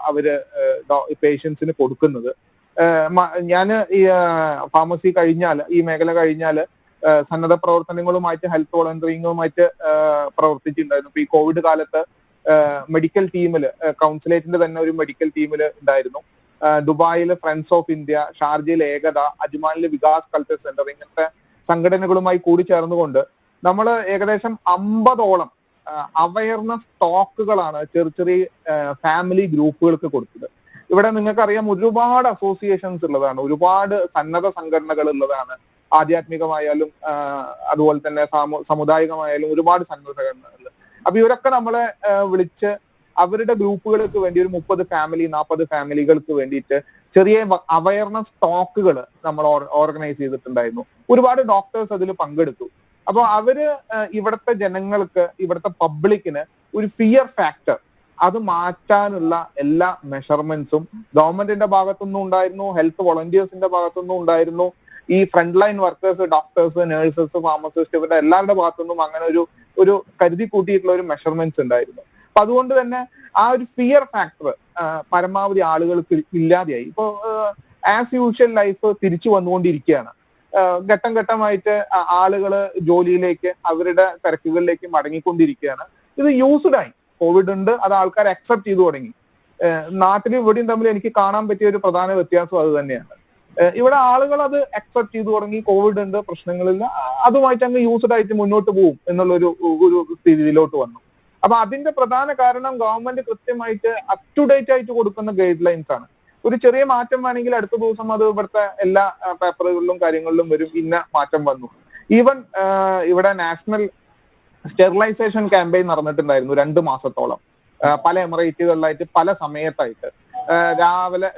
Speaker 5: അവര് പേഷ്യൻസിന് കൊടുക്കുന്നത്. ഞാൻ ഈ ഫാർമസി കഴിഞ്ഞാൽ, ഈ മേഖല കഴിഞ്ഞാൽ സന്നദ്ധ പ്രവർത്തനങ്ങളുമായിട്ട് ഹെൽത്ത് വോളണ്ടിയറിങ്ങുമായിട്ട് പ്രവർത്തിച്ചിട്ടുണ്ടായിരുന്നു. ഇപ്പൊ ഈ കോവിഡ് കാലത്ത് മെഡിക്കൽ ടീമിൽ, കൗൺസിലേറ്റിന്റെ തന്നെ ഒരു മെഡിക്കൽ ടീമിൽ ഉണ്ടായിരുന്നു. ദുബായിൽ ഫ്രണ്ട്സ് ഓഫ് ഇന്ത്യ, ഷാർജയിൽ ഏകത, അജ്മാനിൽ വികാസ് കൾച്ചർ സെന്റർ, ഇങ്ങനത്തെ സംഘടനകളുമായി കൂടി ചേർന്നുകൊണ്ട് നമ്മൾ ഏകദേശം 50ഓളം അവയർനെസ് ടോക്കുകളാണ് ചെറിയ ചെറിയ ഫാമിലി ഗ്രൂപ്പുകൾക്ക് കൊടുത്തത്. ഇവിടെ നിങ്ങൾക്കറിയാം ഒരുപാട് അസോസിയേഷൻസ് ഉള്ളതാണ്, ഒരുപാട് സന്നദ്ധ സംഘടനകൾ ഉള്ളതാണ്. ആധ്യാത്മികമായാലും അതുപോലെ തന്നെ സമുദായികമായാലും ഒരുപാട് സന്നദ്ധ സംഘടനകൾ. അപ്പൊ ഇവരൊക്കെ നമ്മളെ വിളിച്ച് അവരുടെ ഗ്രൂപ്പുകൾക്ക് വേണ്ടി ഒരു 30 ഫാമിലി 40 ഫാമിലികൾക്ക് വേണ്ടിയിട്ട് ചെറിയ അവയർനെസ് ടോക്കുകൾ നമ്മൾ ഓർഗനൈസ് ചെയ്തിട്ടുണ്ടായിരുന്നു. ഒരുപാട് ഡോക്ടേഴ്സ് അതിൽ പങ്കെടുത്തു. അപ്പൊ അവര് ഇവിടുത്തെ ജനങ്ങൾക്ക്, ഇവിടുത്തെ പബ്ലിക്കിന് ഒരു ഫിയർ ഫാക്ടർ അത് മാറ്റാനുള്ള എല്ലാ മെഷർമെന്റ്സും ഗവൺമെന്റിന്റെ ഭാഗത്തുനിന്നും ഉണ്ടായിരുന്നു, ഹെൽത്ത് വോളണ്ടിയേഴ്സിന്റെ ഭാഗത്തുനിന്നും ഉണ്ടായിരുന്നു, ഈ front line workers, doctors, nurses, pharmacist, ഇവരുടെ എല്ലാവരുടെ ഭാഗത്തുനിന്നും അങ്ങനെ ഒരു കരുതി കൂട്ടിയിട്ടുള്ള ഒരു മെഷർമെന്റ്സ് ഉണ്ടായിരുന്നു. അപ്പൊ അതുകൊണ്ട് തന്നെ ആ ഒരു ഫിയർ ഫാക്ടർ പരമാവധി ആളുകൾക്ക് ഇല്ലാതെയായി. ഇപ്പൊ ആസ് യൂഷ്വൽ ലൈഫ് തിരിച്ചു വന്നുകൊണ്ടിരിക്കുകയാണ്. ഘട്ടം ഘട്ടമായിട്ട് ആളുകള് ജോലിയിലേക്ക്, അവരുടെ തിരക്കുകളിലേക്ക് മടങ്ങിക്കൊണ്ടിരിക്കുകയാണ്. ഇത് യൂസ്ഡ് ആയി. കോവിഡ് ഉണ്ട്, അത് ആൾക്കാർ അക്സെപ്റ്റ് ചെയ്തു തുടങ്ങി. നാട്ടിലും ഇവിടെയും തമ്മിൽ എനിക്ക് കാണാൻ പറ്റിയ ഒരു പ്രധാന വ്യത്യാസം അത് തന്നെയാണ്. ഇവിടെ ആളുകൾ അത് അക്സെപ്റ്റ് ചെയ്തു തുടങ്ങി. കോവിഡ് ഉണ്ട്, പ്രശ്നങ്ങളില്ല, അതുമായിട്ട് അങ്ങ് യൂസ്ഡ് ആയിട്ട് മുന്നോട്ട് പോകും എന്നുള്ള ഒരു സ്ഥിതിയിലോട്ട് വന്നു. അപ്പൊ അതിന്റെ പ്രധാന കാരണം ഗവൺമെന്റ് കൃത്യമായിട്ട് അപ് ടു ഡേറ്റ് ആയിട്ട് കൊടുക്കുന്ന ഗൈഡ് ലൈൻസ് ആണ്. ഒരു ചെറിയ മാറ്റം വേണമെങ്കിൽ അടുത്ത ദിവസം അത് ഇവിടുത്തെ എല്ലാ പേപ്പറുകളിലും കാര്യങ്ങളിലും വരും, ഇന്ന മാറ്റം വന്നു. ഈവൻ ഇവിടെ നാഷണൽ സ്റ്റെറിലൈസേഷൻ ക്യാമ്പയിൻ നടന്നിട്ടുണ്ടായിരുന്നു 2 മാസത്തോളം പല എമിറേറ്റുകളിലായിട്ട്, പല സമയത്തായിട്ട്.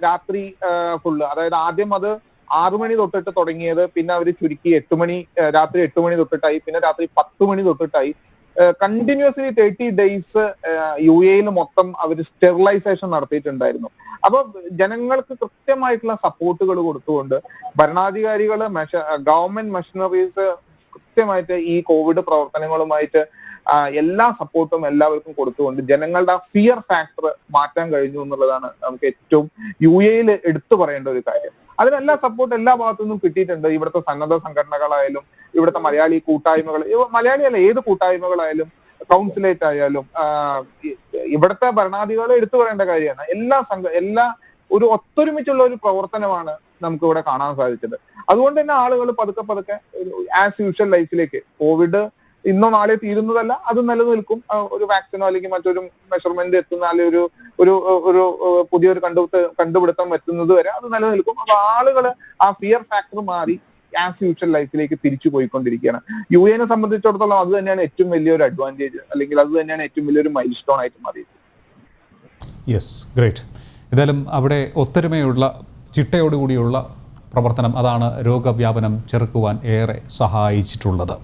Speaker 5: രാത്രി ഫുള്ള്, അതായത് ആദ്യം അത് 6 മണി തൊട്ടിട്ട് തുടങ്ങിയത്, പിന്നെ അവർ ചുരുക്കി രാത്രി 8 മണി തൊട്ടിട്ടായി, പിന്നെ രാത്രി 10 മണി തൊട്ടിട്ടായി. കണ്ടിന്യൂസ്ലി 30 ഡേയ്സ് UAE മൊത്തം അവർ സ്റ്റെറിലൈസേഷൻ നടത്തിയിട്ടുണ്ടായിരുന്നു. അപ്പൊ ജനങ്ങൾക്ക് കൃത്യമായിട്ടുള്ള സപ്പോർട്ടുകൾ കൊടുത്തുകൊണ്ട് ഭരണാധികാരികള്, ഗവൺമെന്റ് മെഷീനറീസ് കൃത്യമായിട്ട് ഈ കോവിഡ് പ്രവർത്തനങ്ങളുമായിട്ട് എല്ലാ സപ്പോർട്ടും എല്ലാവർക്കും കൊടുത്തുകൊണ്ട് ജനങ്ങളുടെ ഫിയർ ഫാക്ടർ മാറ്റാൻ കഴിഞ്ഞു എന്നുള്ളതാണ് നമുക്ക് ഏറ്റവും UAE എടുത്തു പറയേണ്ട ഒരു കാര്യം. അതിനെല്ലാ സപ്പോർട്ട് എല്ലാ ഭാഗത്തുനിന്നും കിട്ടിയിട്ടുണ്ട്. ഇവിടുത്തെ സന്നദ്ധ സംഘടനകളായാലും, ഇവിടുത്തെ മലയാളി കൂട്ടായ്മകൾ, മലയാളിയല്ല ഏത് കൂട്ടായ്മകളായാലും, കൗൺസിലേറ്റ് ആയാലും, ഇവിടുത്തെ ഭരണാധികാരികളെ എടുത്തു പറയേണ്ട കാര്യമാണ്. എല്ലാ ഒരു ഒത്തൊരുമിച്ചുള്ള ഒരു പ്രവർത്തനമാണ് നമുക്ക് ഇവിടെ കാണാൻ സാധിച്ചത്. അതുകൊണ്ട് തന്നെ ആളുകൾ പതുക്കെ ആസ് യൂഷ്വൽ ലൈഫിലേക്ക്, കോവിഡ് ഇന്നോ നാളെ തീരുന്നതല്ല, അത് നിലനിൽക്കും. ഒരു വാക്സിനോ അല്ലെങ്കിൽ മറ്റൊരു മെഷർമെന്റ് എത്തുന്ന, അല്ലെങ്കിൽ ഒരു പുതിയൊരു കണ്ടുപിടുത്തം എത്തുന്നത് വരെ അത് നിലനിൽക്കും. അപ്പൊ ആളുകൾ ആ ഫിയർ ഫാക്ടർ മാറി ആസ് യൂഷ്വൽ ലൈഫിലേക്ക് തിരിച്ചു പോയിക്കൊണ്ടിരിക്കുകയാണ്. UAE സംബന്ധിച്ചിടത്തോളം അത് തന്നെയാണ് ഏറ്റവും വലിയൊരു അഡ്വാൻറ്റേജ്, അല്ലെങ്കിൽ അത് തന്നെയാണ് ഏറ്റവും വലിയൊരു മൈൽ സ്റ്റോൺ ആയിട്ട് മാറിയത്.
Speaker 1: Yes, great. ഏതായാലും അവിടെ ഒത്തൊരുമയുള്ള, ചിട്ടയോടുകൂടിയുള്ള പ്രവർത്തനം, അതാണ് രോഗവ്യാപനം ചെറുക്കുവാൻ ഏറെ സഹായിച്ചിട്ടുള്ളത്.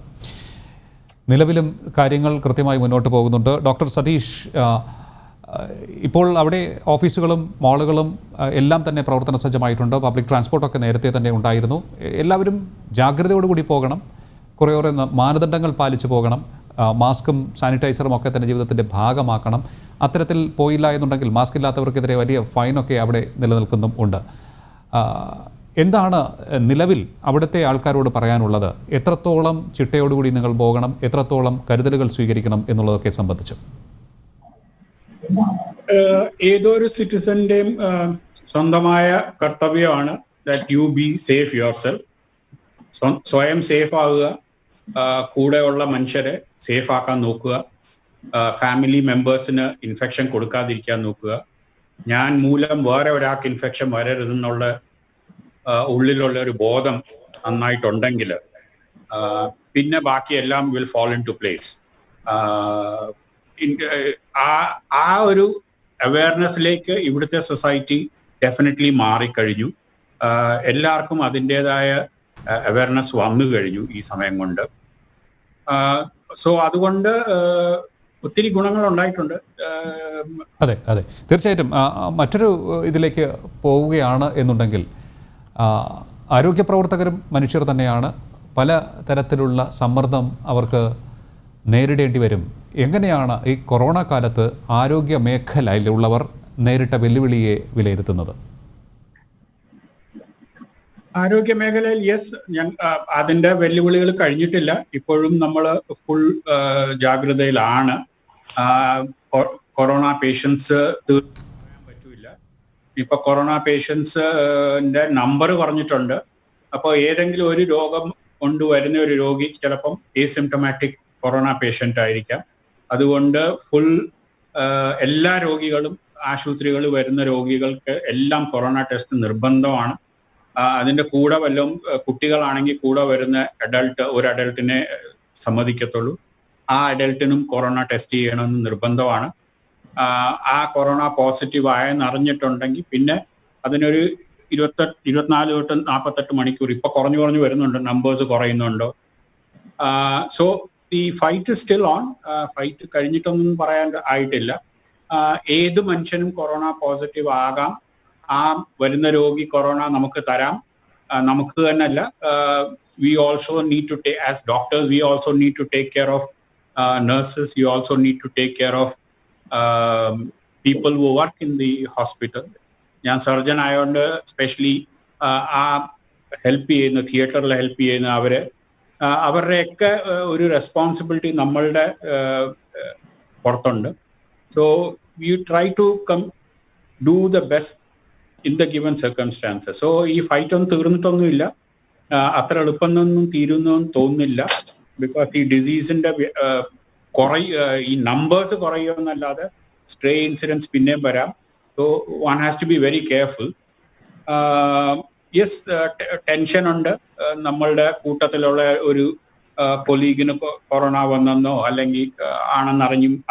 Speaker 1: നിലവിലും കാര്യങ്ങൾ കൃത്യമായി മുന്നോട്ട് പോകുന്നുണ്ട്. ഡോക്ടർ സതീഷ്, ഇപ്പോൾ അവിടെ ഓഫീസുകളും മാളുകളും എല്ലാം തന്നെ പ്രവർത്തന സജ്ജമായിട്ടുണ്ട്. പബ്ലിക് ട്രാൻസ്പോർട്ടൊക്കെ നേരത്തെ തന്നെ ഉണ്ടായിരുന്നു. എല്ലാവരും ജാഗ്രതയോടുകൂടി പോകണം, കുറേയേറെ മാനദണ്ഡങ്ങൾ പാലിച്ചു പോകണം. മാസ്കും സാനിറ്റൈസറും ഒക്കെ തന്നെ ജീവിതത്തിൻ്റെ ഭാഗമാക്കണം. അത്തരത്തിൽ പോയില്ല എന്നുണ്ടെങ്കിൽ മാസ്ക് ഇല്ലാത്തവർക്കെതിരെ വലിയ ഫൈനൊക്കെ അവിടെ നിലനിൽക്കുന്നും ഉണ്ട്. എന്താണ് നിലവിൽ അവിടുത്തെ ആൾക്കാരോട് പറയാനുള്ളത്? എത്രത്തോളം ചിട്ടയോടുകൂടി നിങ്ങൾ പോകണം, എത്രത്തോളം കരുതലുകൾ സ്വീകരിക്കണം എന്നുള്ളതൊക്കെ സംബന്ധിച്ചു?
Speaker 2: ഏതൊരു സിറ്റിസന്റെയും സ്വന്തമായ കർത്തവ്യമാണ് that you be safe yourself. സ്വയം സേഫ് ആകുക, കൂടെയുള്ള മനുഷ്യരെ സേഫ് ആക്കാൻ നോക്കുക, ഫാമിലി മെമ്പേഴ്സിന് ഇൻഫെക്ഷൻ കൊടുക്കാതിരിക്കാൻ നോക്കുക. ഞാൻ മൂലം വേറെ ഒരാൾക്ക് ഇൻഫെക്ഷൻ വരരുതെന്നുള്ള ഉള്ളിലുള്ള ഒരു ബോധം നന്നായിട്ടുണ്ടെങ്കിൽ പിന്നെ ബാക്കിയെല്ലാം will fall into place. ആ ഒരു അവയർനെസ്സിലേക്ക് ഇവിടുത്തെ സൊസൈറ്റി ഡെഫിനറ്റ്ലി മാറിക്കഴിഞ്ഞു. എല്ലാവർക്കും അതിൻ്റെതായ അവയർനെസ് വന്നു കഴിഞ്ഞു ഈ സമയം കൊണ്ട്. സോ അതുകൊണ്ട് ഒത്തിരി ഗുണങ്ങൾ ഉണ്ടായിട്ടുണ്ട്.
Speaker 1: അതെ, തീർച്ചയായിട്ടും. മറ്റൊരു ഇതിലേക്ക് പോവുകയാണ് എന്നുണ്ടെങ്കിൽ, ആരോഗ്യ പ്രവർത്തകരും മനുഷ്യർ തന്നെയാണ്. പല തരത്തിലുള്ള സമ്മർദ്ദം അവർക്ക് നേരിടേണ്ടി വരും. എങ്ങനെയാണ് ഈ കൊറോണ കാലത്ത് ആരോഗ്യ മേഖലയിലുള്ളവർ നേരിട്ട വെല്ലുവിളിയെ വിലയിരുത്തുന്നത്?
Speaker 2: ആരോഗ്യ മേഖലയിൽ യെസ്, അതിന്റെ വെല്ലുവിളികൾ കഴിഞ്ഞിട്ടില്ല. ഇപ്പോഴും നമ്മൾ ഫുൾ ജാഗ്രതയിലാണ്. കൊറോണ പേഷ്യൻസ് പറയാൻ പറ്റൂല. ഇപ്പൊ കൊറോണ പേഷ്യൻസിന്റെ നമ്പർ പറഞ്ഞിട്ടുണ്ട്. അപ്പോൾ ഏതെങ്കിലും ഒരു രോഗം കൊണ്ടുവരുന്ന ഒരു രോഗി ചിലപ്പം ഏസിംപ്റ്റമാറ്റിക് കൊറോണ പേഷ്യന്റ് ആയിരിക്കാം. അതുകൊണ്ട് ഫുൾ എല്ലാ രോഗികളും, ആശുപത്രികളിൽ വരുന്ന രോഗികൾക്ക് എല്ലാം കൊറോണ ടെസ്റ്റ് നിർബന്ധമാണ്. അതിന്റെ കൂടെ വല്ലതും കുട്ടികളാണെങ്കിൽ കൂടെ വരുന്ന ഒരു അഡൾട്ടിനെ സമ്മതിക്കത്തുള്ളൂ. ആ അഡൾട്ടിനും കൊറോണ ടെസ്റ്റ് ചെയ്യണമെന്ന് നിർബന്ധമാണ്. ആ കൊറോണ പോസിറ്റീവ് ആയെന്ന് അറിഞ്ഞിട്ടുണ്ടെങ്കിൽ പിന്നെ അതിനൊരു 24 തൊട്ട് 48 മണിക്കൂർ, ഇപ്പൊ കുറഞ്ഞു വരുന്നുണ്ട്, നമ്പേഴ്സ് കുറയുന്നുണ്ടോ. സോ ഈ ഫൈറ്റ് സ്റ്റിൽ ഓൺ. ഫൈറ്റ് കഴിഞ്ഞിട്ടൊന്നും പറയാൻ ആയിട്ടില്ല. ഏത് മനുഷ്യനും കൊറോണ പോസിറ്റീവ് ആകാം. ആ വരുന്ന രോഗി കൊറോണ നമുക്ക് തരാം. നമുക്ക് തന്നെയല്ല, we also need to take, as doctors, we also need to take care of nurses. You also need to take care of people who work in the hospital. ഞാൻ surgeon ആയതുകൊണ്ട് സ്പെഷ്യലി ആ help ചെയ്യുന്ന, തിയേറ്ററിൽ help ചെയ്യുന്ന അവരുടെയൊക്കെ ഒരു responsibility നമ്മളുടെ പുറത്തുണ്ട്. So you try to do the best in the given circumstances. So ഈ ഫൈറ്റ് ഒന്നും തീർന്നിട്ടൊന്നുമില്ല. അത്ര എളുപ്പമൊന്നും തീരുന്നെന്ന് തോന്നുന്നില്ല. ബിക്കോസ് ഈ ഡിസീസിന്റെ ഈ നമ്പേഴ്സ് കുറയുമെന്നല്ലാതെ സ്ട്രേ ഇൻസിഡൻസ് പിന്നെയും വരാം. So one has to be very careful. Yes, tension ഉണ്ട്. നമ്മളുടെ കൂട്ടത്തിലുള്ള ഒരു കൊലീഗിന് കൊറോണ വന്നെന്നോ അല്ലെങ്കിൽ ആണെന്ന്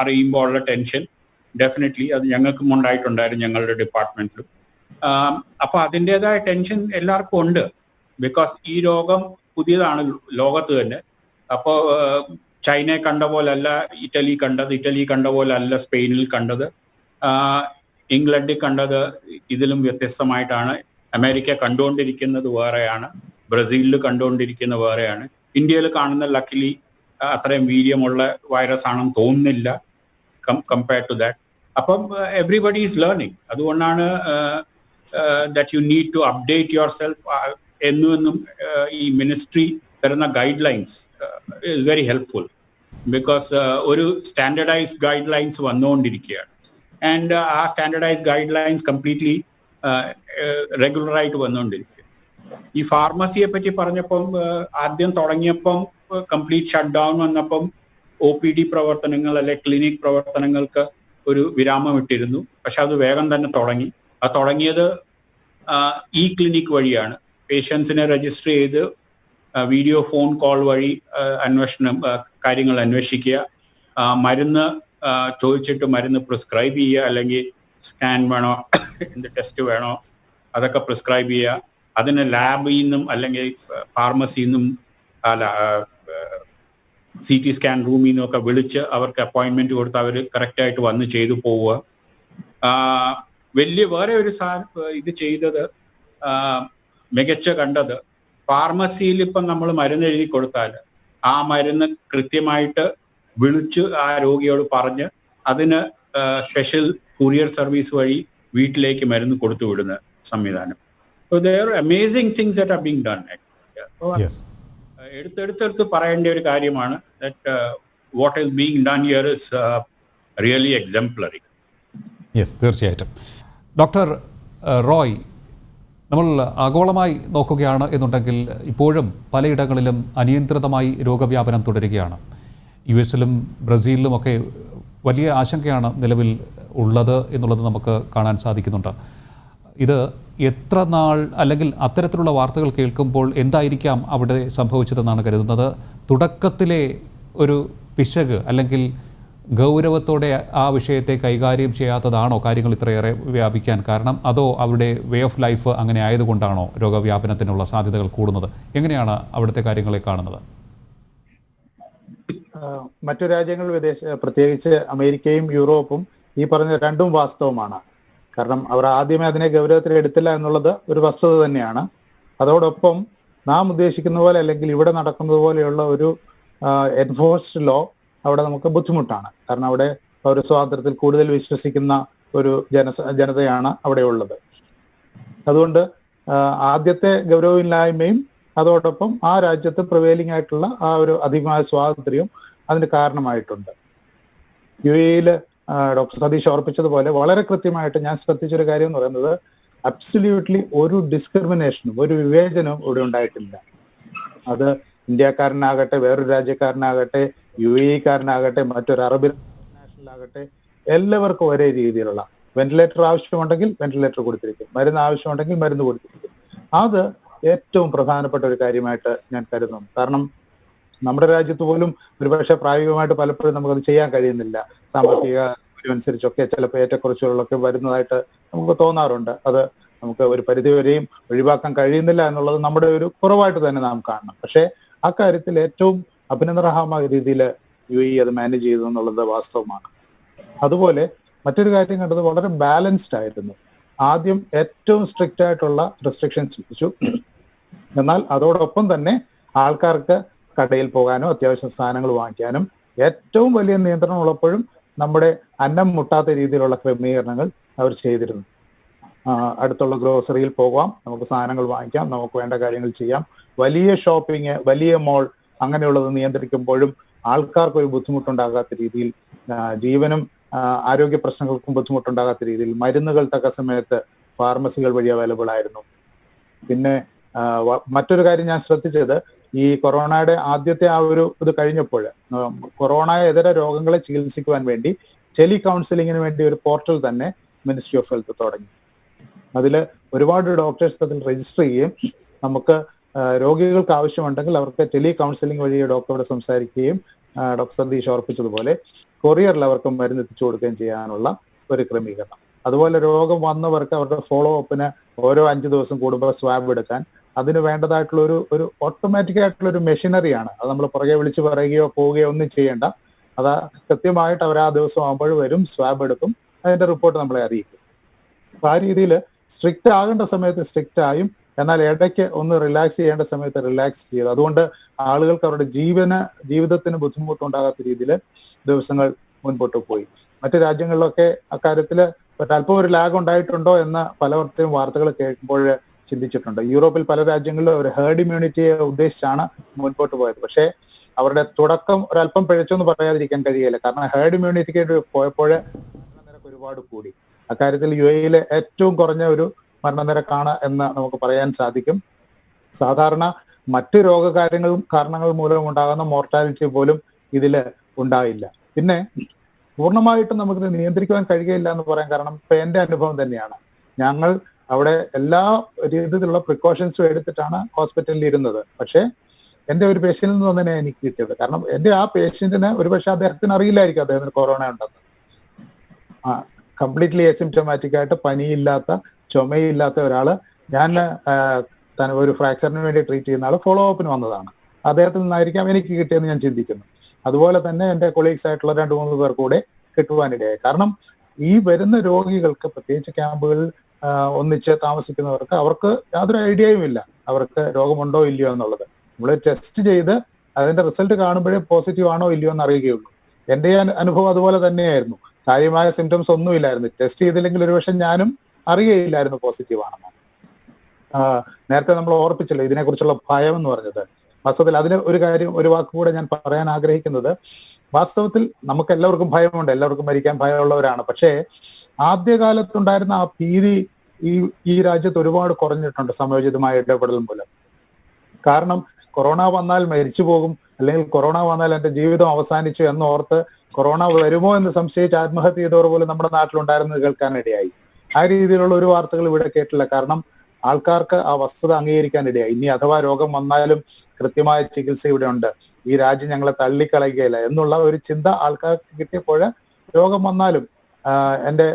Speaker 2: അറിയുമ്പോൾ ഉള്ള ടെൻഷൻ ഡെഫിനറ്റ്ലി അത് ഞങ്ങൾക്കും ഉണ്ടായിട്ടുണ്ടായിരുന്നു, ഞങ്ങളുടെ ഡിപ്പാർട്ട്മെന്റിലും. അപ്പൊ അതിൻ്റെതായ ടെൻഷൻ എല്ലാവർക്കും ഉണ്ട്. ബിക്കോസ് ഈ രോഗം പുതിയതാണ് ലോകത്ത് തന്നെ. അപ്പോൾ ചൈനയെ കണ്ട പോലല്ല ഇറ്റലി കണ്ട പോലല്ല സ്പെയിനിൽ കണ്ടത്, ഇംഗ്ലണ്ടിൽ കണ്ടത് ഇതിലും വ്യത്യസ്തമായിട്ടാണ്. അമേരിക്ക കണ്ടുകൊണ്ടിരിക്കുന്നത് വേറെയാണ്, ബ്രസീലിൽ കണ്ടുകൊണ്ടിരിക്കുന്നത് വേറെയാണ്. ഇന്ത്യയിൽ കാണുന്ന ലക്കിലി അത്രയും വീര്യമുള്ള വൈറസ് ആണെന്ന് തോന്നുന്നില്ല കമ്പയർഡ് ടു ദാറ്റ്. അപ്പം എവ്രിബഡി ഈസ് ലേണിംഗ്. അതുകൊണ്ടാണ് that you need to update yourself. എന്നും ഈ മിനിസ്ട്രി തരുന്ന guidelines is very helpful. Because ഒരു സ്റ്റാൻഡർഡൈസ്ഡ് ഗൈഡ് ലൈൻസ് വന്നുകൊണ്ടിരിക്കുകയാണ്. ആൻഡ് ആ സ്റ്റാൻഡർഡൈസ്ഡ് ഗൈഡ് ലൈൻസ് കംപ്ലീറ്റ്ലി റെഗുലറായിട്ട് വന്നുകൊണ്ടിരിക്കുക. ഈ ഫാർമസിയെ പറ്റി പറഞ്ഞപ്പം, ആദ്യം തുടങ്ങിയപ്പം കംപ്ലീറ്റ് ഷട്ട് ഡൗൺ വന്നപ്പം OPD പ്രവർത്തനങ്ങൾ അല്ലെ ക്ലിനിക് പ്രവർത്തനങ്ങൾക്ക് ഒരു വിരാമം ഇട്ടിരുന്നു. പക്ഷെ അത് വേഗം തന്നെ തുടങ്ങി. അത് തുടങ്ങിയത് ഈ ക്ലിനിക് വഴിയാണ്. പേഷ്യൻസിനെ രജിസ്റ്റർ ചെയ്ത് വീഡിയോ ഫോൺ കോൾ വഴി കാര്യങ്ങൾ അന്വേഷിക്കുക, മരുന്ന് ചോദിച്ചിട്ട് മരുന്ന് പ്രിസ്ക്രൈബ് ചെയ്യുക, അല്ലെങ്കിൽ സ്കാൻ വേണോ, എന്ത് ടെസ്റ്റ് വേണോ അതൊക്കെ പ്രിസ്ക്രൈബ് ചെയ്യുക. അതിന് ലാബിൽ നിന്നും അല്ലെങ്കിൽ ഫാർമസിയിൽ നിന്നും CT സ്കാൻ റൂമിൽ നിന്നൊക്കെ വിളിച്ച് അവർക്ക് അപ്പോയിന്റ്മെന്റ് കൊടുത്ത് അവർ കറക്റ്റായിട്ട് വന്ന് ചെയ്തു പോവുക. വേറെ ഒരു ഇത് ചെയ്തത് മികച്ച കണ്ടത്, ഫാർമസിയിൽ ഇപ്പം നമ്മൾ മരുന്ന് എഴുതി കൊടുത്താൽ ആ മരുന്ന് കൃത്യമായിട്ട് വിളിച്ച് ആ രോഗിയോട് പറഞ്ഞ് അതിന് സ്പെഷ്യൽ കൊറിയർ സർവീസ് വഴി വീട്ടിലേക്ക് മരുന്ന് കൊടുത്തു വിടുന്ന സംവിധാനം. So there are amazing things that are being done.
Speaker 1: Yes.
Speaker 2: എടുത്തെടുത്തെടുത്ത് പറയേണ്ട ഒരു കാര്യമാണ് that what is being done here is really exemplary.
Speaker 1: Yes, തീർച്ചയായിട്ടും. ഡോക്ടർ റോയ്, നമ്മൾ ആഗോളമായി നോക്കുകയാണ് എന്നുണ്ടെങ്കിൽ ഇപ്പോഴും പലയിടങ്ങളിലും അനിയന്ത്രിതമായി രോഗവ്യാപനം തുടരുകയാണ്. US-ലും ബ്രസീലിലുമൊക്കെ വലിയ ആശങ്കയാണ് നിലവിൽ ഉള്ളത് എന്നുള്ളത് നമുക്ക് കാണാൻ സാധിക്കുന്നുണ്ട്. ഇത് എത്ര നാൾ, അല്ലെങ്കിൽ അത്തരത്തിലുള്ള വാർത്തകൾ കേൾക്കുമ്പോൾ എന്തായിരിക്കാം അവിടെ സംഭവിച്ചതെന്നാണ് കരുതുന്നത്? തുടക്കത്തിലെ ഒരു പിശക് അല്ലെങ്കിൽ ഗൗരവത്തോടെ ആ വിഷയത്തെ കൈകാര്യം ചെയ്യാത്തതാണോ കാര്യങ്ങൾ ഇത്രയേറെ വ്യാപിക്കാൻ കാരണം? അതോ അവരുടെ വേ ഓഫ് ലൈഫ് അങ്ങനെ ആയതുകൊണ്ടാണോ രോഗവ്യാപനത്തിനുള്ള സാധ്യതകൾ കൂടുന്നത്? എങ്ങനെയാണ് അവിടുത്തെ കാര്യങ്ങളെ കാണുന്നത്?
Speaker 3: മറ്റു രാജ്യങ്ങൾ, പ്രത്യേകിച്ച് അമേരിക്കയും യൂറോപ്പും ഈ പറഞ്ഞ രണ്ടും വാസ്തവമാണ്. കാരണം അവർ ആദ്യമേ അതിനെ ഗൗരവത്തിൽ എടുത്തില്ല എന്നുള്ളത് ഒരു വസ്തുത തന്നെയാണ്. അതോടൊപ്പം നാം ഉദ്ദേശിക്കുന്ന പോലെ അല്ലെങ്കിൽ ഇവിടെ നടക്കുന്നത് പോലെയുള്ള ഒരു എൻഫോഴ്സ്ഡ് ലോ അവിടെ നമുക്ക് ബുദ്ധിമുട്ടാണ്. കാരണം അവിടെ ഒരു സ്വാതന്ത്ര്യത്തിൽ കൂടുതൽ വിശ്വസിക്കുന്ന ഒരു ജനതയാണ് അവിടെ ഉള്ളത്. അതുകൊണ്ട് ആദ്യത്തെ ഗൗരവമില്ലായ്മയും അതോടൊപ്പം ആ രാജ്യത്ത് പ്രിവെയിലിംഗ് ആയിട്ടുള്ള ആ ഒരു അധികമായ സ്വാതന്ത്ര്യവും അതിന് കാരണമായിട്ടുണ്ട്. UAE-യിൽ ഡോക്ടർ സതീഷ് ഓർപ്പിച്ചതുപോലെ വളരെ കൃത്യമായിട്ട് ഞാൻ ശ്രദ്ധിച്ചൊരു കാര്യം എന്ന് പറയുന്നത്, അബ്സല്യൂട്ട്ലി ഒരു ഡിസ്ക്രിമിനേഷനും ഒരു വിവേചനവും ഇവിടെ ഉണ്ടായിട്ടില്ല. അത് ഇന്ത്യക്കാരനാകട്ടെ, വേറൊരു രാജ്യക്കാരനാകട്ടെ, UAE-കാരനാകട്ടെ, മറ്റൊരു അറബ് നാഷണലാകട്ടെ, എല്ലാവർക്കും ഒരേ രീതിയിലുള്ള വെന്റിലേറ്റർ ആവശ്യമുണ്ടെങ്കിൽ വെന്റിലേറ്റർ കൊടുത്തിരിക്കും, മരുന്ന് ആവശ്യമുണ്ടെങ്കിൽ മരുന്ന് കൊടുത്തിരിക്കും. അത് ഏറ്റവും പ്രധാനപ്പെട്ട ഒരു കാര്യമായിട്ട് ഞാൻ കരുതുന്നു. കാരണം നമ്മുടെ രാജ്യത്ത് പോലും ഒരുപക്ഷെ പ്രായോഗികമായിട്ട് പലപ്പോഴും നമുക്കത് ചെയ്യാൻ കഴിയുന്നില്ല. സാമ്പത്തിക അനുസരിച്ചൊക്കെ ചിലപ്പോൾ ഏറ്റക്കുറച്ചുകളൊക്കെ വരുന്നതായിട്ട് നമുക്ക് തോന്നാറുണ്ട്. അത് നമുക്ക് ഒരു പരിധിവരെയും ഒഴിവാക്കാൻ കഴിയുന്നില്ല എന്നുള്ളത് നമ്മുടെ ഒരു കുറവായിട്ട് തന്നെ നാം കാണണം. പക്ഷേ ആ കാര്യത്തിൽ ഏറ്റവും അഭിനന്ദനാർഹമായ രീതിയിൽ UAE അത് മാനേജ് ചെയ്തു എന്നുള്ളത് വാസ്തവമാണ്. അതുപോലെ മറ്റൊരു കാര്യം കണ്ടത് വളരെ ബാലൻസ്ഡ് ആയിരുന്നു. ആദ്യം ഏറ്റവും സ്ട്രിക്റ്റ് ആയിട്ടുള്ള റെസ്ട്രിക്ഷൻസ് വെച്ചു, എന്നാൽ അതോടൊപ്പം തന്നെ ആൾക്കാർക്ക് കടയിൽ പോകാനോ അത്യാവശ്യം സാധനങ്ങൾ വാങ്ങിക്കാനും ഏറ്റവും വലിയ നിയന്ത്രണം ഉള്ളപ്പോഴും നമ്മുടെ അന്നം മുട്ടാത്ത രീതിയിലുള്ള ക്രമീകരണങ്ങൾ അവർ ചെയ്തിരുന്നു. അടുത്തുള്ള ഗ്രോസറിയിൽ പോകാം, നമുക്ക് സാധനങ്ങൾ വാങ്ങിക്കാം, നമുക്ക് വേണ്ട കാര്യങ്ങൾ ചെയ്യാം. വലിയ ഷോപ്പിംഗ്, വലിയ മോൾ അങ്ങനെയുള്ളത് നിയന്ത്രിക്കുമ്പോഴും ആൾക്കാർക്ക് ഒരു ബുദ്ധിമുട്ടുണ്ടാകാത്ത രീതിയിൽ, ജീവനും ആരോഗ്യ പ്രശ്നങ്ങൾക്കും ബുദ്ധിമുട്ടുണ്ടാകാത്ത രീതിയിൽ മരുന്നുകൾ തക്ക സമയത്ത് ഫാർമസികൾ വഴി അവൈലബിൾ ആയിരുന്നു. പിന്നെ മറ്റൊരു കാര്യം ഞാൻ ശ്രദ്ധിച്ചത്, ഈ കൊറോണയുടെ ആദ്യത്തെ ആ ഒരു ഇത് കഴിഞ്ഞപ്പോൾ കൊറോണ ഇതര രോഗങ്ങളെ ചികിത്സിക്കുവാൻ വേണ്ടി ടെലി കൗൺസിലിങ്ങിന് വേണ്ടി ഒരു പോർട്ടൽ തന്നെ മിനിസ്ട്രി ഓഫ് ഹെൽത്ത് തുടങ്ങി. അതിൽ ഒരുപാട് ഡോക്ടേഴ്സ് അതിൽ രജിസ്റ്റർ ചെയ്യുകയും നമുക്ക് രോഗികൾക്ക് ആവശ്യമുണ്ടെങ്കിൽ അവർക്ക് ടെലി കൗൺസിലിംഗ് വഴി ഡോക്ടറോട് സംസാരിക്കുകയും ഡോക്ടർ സതീഷ് ഓർപ്പിച്ചതുപോലെ കൊറിയറിൽ അവർക്ക് മരുന്ന് എത്തിച്ചു കൊടുക്കുകയും ചെയ്യാനുള്ള ഒരു ക്രമീകരണം. അതുപോലെ രോഗം വന്നവർക്ക് അവരുടെ ഫോളോ അപ്പിന് ഓരോ 5 ദിവസം കൂടുമ്പോൾ സ്വാബ് എടുക്കാൻ അതിന് വേണ്ടതായിട്ടുള്ള ഒരു ഓട്ടോമാറ്റിക് ആയിട്ടുള്ള ഒരു മെഷീനറിയാണ്. അത് നമ്മൾ പുറകെ വിളിച്ച് പറയുകയോ പോവുകയോ ഒന്നും ചെയ്യേണ്ട. അത് കൃത്യമായിട്ട് അവർ ആ ദിവസം ആകുമ്പോൾ വരും, സ്വാബ് എടുക്കും, അതിന്റെ റിപ്പോർട്ട് നമ്മളെ അറിയിക്കും. അപ്പൊ ആ രീതിയിൽ സ്ട്രിക്റ്റ് ആകേണ്ട സമയത്ത് സ്ട്രിക്റ്റ് ആയും, എന്നാൽ ഇടയ്ക്ക് ഒന്ന് റിലാക്സ് ചെയ്യേണ്ട സമയത്ത് റിലാക്സ് ചെയ്തു. അതുകൊണ്ട് ആളുകൾക്ക് അവരുടെ ജീവിതത്തിന് ബുദ്ധിമുട്ടുണ്ടാകാത്ത രീതിയിൽ ദിവസങ്ങൾ മുൻപോട്ട് പോയി. മറ്റു രാജ്യങ്ങളിലൊക്കെ അക്കാര്യത്തിൽ അല്പം ഒരു ലാഗ് ഉണ്ടായിട്ടുണ്ടോ എന്ന് പലവർക്കും വാർത്തകൾ കേൾക്കുമ്പോൾ ചിന്തിച്ചിട്ടുണ്ട്. യൂറോപ്പിൽ പല രാജ്യങ്ങളിലും ഒരു ഹേർഡ് ഇമ്മ്യൂണിറ്റിയെ ഉദ്ദേശിച്ചാണ് മുൻപോട്ട് പോയത്. പക്ഷേ അവരുടെ തുടക്കം ഒരല്പം പിഴച്ചൊന്നും പറയാതിരിക്കാൻ കഴിയില്ല. കാരണം ഹേർഡ് ഇമ്മ്യൂണിറ്റിക്ക് പോയപ്പോൾ മരണനിരക്ക് ഒരുപാട് കൂടി. അക്കാര്യത്തിൽ UAE-യിലെ ഏറ്റവും കുറഞ്ഞ ഒരു മരണനിരക്കാണ് എന്ന് നമുക്ക് പറയാൻ സാധിക്കും. സാധാരണ മറ്റ് കാരണങ്ങൾ മൂലം ഉണ്ടാകുന്ന മോർട്ടാലിറ്റി പോലും ഇതിൽ ഉണ്ടായില്ല. പിന്നെ പൂർണ്ണമായിട്ടും നമുക്കിത് നിയന്ത്രിക്കുവാൻ കഴിയില്ല എന്ന് പറയാൻ കാരണം ഇപ്പൊ എന്റെ അനുഭവം തന്നെയാണ്. ഞങ്ങൾ അവിടെ എല്ലാ രീതിയിലുള്ള പ്രിക്കോഷൻസും എടുത്തിട്ടാണ് ഹോസ്പിറ്റലിൽ ഇരുന്നത്. പക്ഷേ എന്റെ ഒരു പേഷ്യന്റിൽ നിന്ന് തന്നെ എനിക്ക് കിട്ടിയത്. കാരണം എന്റെ ആ പേഷ്യന്റിന് ഒരുപക്ഷെ അദ്ദേഹത്തിന് അറിയില്ലായിരിക്കും അദ്ദേഹത്തിന് കൊറോണ ഉണ്ടെന്ന്. കംപ്ലീറ്റ്ലി അസിംപ്റ്റമാറ്റിക് ആയിട്ട് പനിയില്ലാത്ത ചുമയില്ലാത്ത ഒരാള്, ഞാൻ ഒരു ഫ്രാക്ചറിന് വേണ്ടി ട്രീറ്റ് ചെയ്യുന്ന ആള് ഫോളോ അപ്പിന് വന്നതാണ്. അദ്ദേഹത്തിൽ നിന്നായിരിക്കാം എനിക്ക് കിട്ടിയെന്ന് ഞാൻ ചിന്തിക്കുന്നു. അതുപോലെ തന്നെ എന്റെ കൊളീഗ്സ് ആയിട്ടുള്ള 2-3 പേർ കൂടെ കിട്ടുവാനിടയായി. കാരണം ഈ വരുന്ന രോഗികൾക്ക്, പ്രത്യേകിച്ച് ക്യാമ്പുകളിൽ ഒന്നിച്ച് താമസിക്കുന്നവർക്ക്, അവർക്ക് യാതൊരു ഐഡിയയും ഇല്ല അവർക്ക് രോഗമുണ്ടോ ഇല്ലയോ എന്നുള്ളത്. നമ്മൾ ടെസ്റ്റ് ചെയ്ത് അതിന്റെ റിസൾട്ട് കാണുമ്പോഴേ പോസിറ്റീവ് ആണോ ഇല്ലയോ എന്ന് അറിയുകയുള്ളൂ. എന്റെ അനുഭവം അതുപോലെ തന്നെയായിരുന്നു. കാര്യമായ സിംറ്റംസ് ഒന്നുമില്ലായിരുന്നു. ടെസ്റ്റ് ചെയ്തില്ലെങ്കിൽ ഒരുപക്ഷെ ഞാനും അറിയുകയില്ലായിരുന്നു പോസിറ്റീവ് ആണെന്ന്. നേരത്തെ നമ്മൾ ഓർപ്പിച്ചല്ലോ ഇതിനെക്കുറിച്ചുള്ള ഭയം എന്ന് പറഞ്ഞത്. വാസ്തവത്തിൽ അതിന് ഒരു വാക്ക് കൂടെ ഞാൻ പറയാൻ ആഗ്രഹിക്കുന്നത്, വാസ്തവത്തിൽ നമുക്ക് എല്ലാവർക്കും ഭയമുണ്ട്, എല്ലാവർക്കും മരിക്കാൻ ഭയമുള്ളവരാണ്. പക്ഷേ ആദ്യകാലത്തുണ്ടായിരുന്ന ആ ഭീതി ഈ രാജ്യത്ത് ഒരുപാട് കുറഞ്ഞിട്ടുണ്ട് സമയോചിതമായ ഇടപെടൽ മൂലം. കാരണം കൊറോണ വന്നാൽ മരിച്ചു പോകും, അല്ലെങ്കിൽ കൊറോണ വന്നാൽ എന്റെ ജീവിതം അവസാനിച്ചു എന്നോർത്ത് കൊറോണ വരുമോ എന്ന് സംശയിച്ച് ആത്മഹത്യ ചെയ്തവർ പോലും നമ്മുടെ നാട്ടിലുണ്ടായിരുന്നത് കേൾക്കാനിടയായി. ആ രീതിയിലുള്ള ഒരു വാർത്തകൾ ഇവിടെ കേട്ടില്ല. കാരണം ആൾക്കാർക്ക് ആ വസ്തുത അംഗീകരിക്കാനിടയായി. ഇനി അഥവാ രോഗം വന്നാലും കൃത്യമായ ചികിത്സ ഇവിടെ ഉണ്ട്, ഈ രാജ്യം ഞങ്ങളെ തള്ളിക്കളയുകയില്ല എന്നുള്ള ഒരു ചിന്ത ആൾക്കാർക്ക് കിട്ടിയപ്പോൾ രോഗം വന്നാലും, എൻ്റെ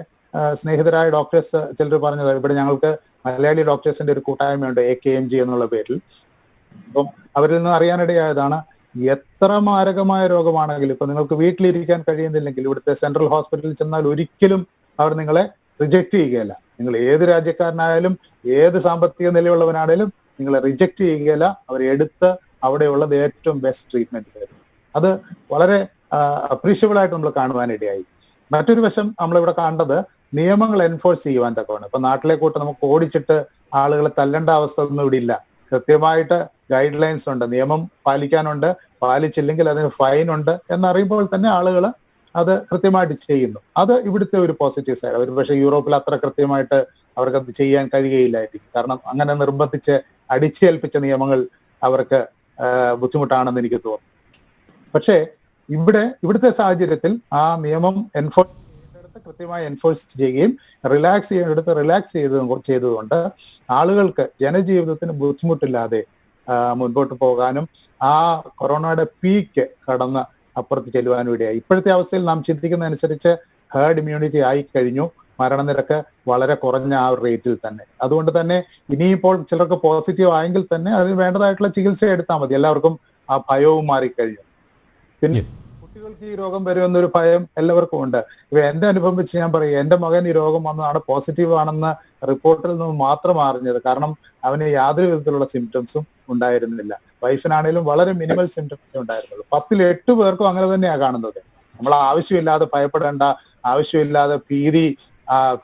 Speaker 3: സ്നേഹിതരായ ഡോക്ടേഴ്സ് ചിലർ പറഞ്ഞത്, ഇവിടെ ഞങ്ങൾക്ക് മലയാളി ഡോക്ടേഴ്സിന്റെ ഒരു കൂട്ടായ്മയുണ്ട് AKMG എന്നുള്ള പേരിൽ. അപ്പം അവരിൽ നിന്ന് അറിയാനിടയായതാണ്, എത്ര മാരകമായ രോഗമാണെങ്കിലും ഇപ്പൊ നിങ്ങൾക്ക് വീട്ടിലിരിക്കാൻ കഴിയുന്നില്ലെങ്കിൽ ഇവിടുത്തെ സെൻട്രൽ ഹോസ്പിറ്റലിൽ ചെന്നാൽ ഒരിക്കലും അവർ നിങ്ങളെ റിജക്റ്റ് ചെയ്യുകയില്ല. നിങ്ങൾ ഏത് രാജ്യക്കാരനായാലും ഏത് സാമ്പത്തിക നിലയുള്ളവനാണേലും നിങ്ങളെ റിജക്റ്റ് ചെയ്യുകയില്ല. അവരെടുത്ത് അവിടെയുള്ളത് ഏറ്റവും ബെസ്റ്റ് ട്രീറ്റ്മെന്റ് തരും. അത് വളരെ അപ്രീഷ്യബിൾ ആയിട്ട് നമ്മൾ കാണുവാനിടയായി. മറ്റൊരു വശം നമ്മളിവിടെ കണ്ടത്, നിയമങ്ങൾ എൻഫോഴ്സ് ചെയ്യുവാൻ തക്കമാണ്. ഇപ്പൊ നാട്ടിലെ കൂട്ട് നമുക്ക് ഓടിച്ചിട്ട് ആളുകളെ തല്ലേണ്ട അവസ്ഥ ഒന്നും ഇവിടെ ഇല്ല. കൃത്യമായിട്ട് ഗൈഡ് ലൈൻസ് ഉണ്ട്, നിയമം പാലിക്കാനുണ്ട്, പാലിച്ചില്ലെങ്കിൽ അതിന് ഫൈൻ ഉണ്ട് എന്നറിയുമ്പോൾ തന്നെ ആളുകൾ അത് കൃത്യമായിട്ട് ചെയ്യുന്നു. അത് ഇവിടുത്തെ ഒരു പോസിറ്റീവ് സൈഡ്. ഒരു പക്ഷേ യൂറോപ്പിൽ അത്ര കൃത്യമായിട്ട് അവർക്കത് ചെയ്യാൻ കഴിയുകയില്ലായിരിക്കും. കാരണം അങ്ങനെ നിർബന്ധിച്ച് അടിച്ചേൽപ്പിച്ച നിയമങ്ങൾ അവർക്ക് ബുദ്ധിമുട്ടാണെന്ന് എനിക്ക് തോന്നുന്നു. പക്ഷേ ഇവിടുത്തെ സാഹചര്യത്തിൽ ആ നിയമം എൻഫോഴ്സ് ചെയ്യേണ്ടടുത്ത് കൃത്യമായി എൻഫോഴ്സ് ചെയ്യുകയും റിലാക്സ് ചെയ്യേണ്ടടുത്ത് റിലാക്സ് ചെയ്തതുകൊണ്ട് ആളുകൾക്ക് ജനജീവിതത്തിന് ബുദ്ധിമുട്ടില്ലാതെ മുൻപോട്ട് പോകാനും ആ കൊറോണയുടെ പീക്ക് കടന്ന് അപ്പുറത്ത് ചെല്ലുവാനും ഇടയായി. ഇപ്പോഴത്തെ അവസ്ഥയിൽ നാം ചിന്തിക്കുന്നതനുസരിച്ച് ഹേർഡ് ഇമ്മ്യൂണിറ്റി ആയി കഴിഞ്ഞു, മരണനിരക്ക് വളരെ കുറഞ്ഞ ആ ഒരു റേറ്റിൽ തന്നെ. അതുകൊണ്ട് തന്നെ ഇനിയിപ്പോൾ ചിലർക്ക് പോസിറ്റീവ് ആയെങ്കിൽ തന്നെ അതിന് വേണ്ടതായിട്ടുള്ള ചികിത്സ എടുത്താൽ മതി. എല്ലാവർക്കും ആ ഭയവും മാറിക്കഴിഞ്ഞു. പിന്നെ കുട്ടികൾക്ക് ഈ രോഗം വരുമെന്നൊരു ഭയം എല്ലാവർക്കും ഉണ്ട്. ഇപ്പൊ എന്റെ അനുഭവം വെച്ച് ഞാൻ പറയും, എന്റെ മകൻ ഈ രോഗം വന്നതാണ് പോസിറ്റീവ് ആണെന്ന് റിപ്പോർട്ടിൽ നിന്ന് മാത്രം അറിഞ്ഞത്. കാരണം അവന് യാതൊരു വിധത്തിലുള്ള സിംറ്റംസും ഉണ്ടായിരുന്നില്ല. വൈഫിനാണേലും വളരെ മിനിമൽ സിംറ്റംസേ ഉണ്ടായിരുന്നുള്ളൂ. 10ൽ 8 പേർക്കും അങ്ങനെ തന്നെയാണ് കാണുന്നത്. നമ്മൾ ആവശ്യമില്ലാതെ ഭയപ്പെടേണ്ട, ആവശ്യമില്ലാതെ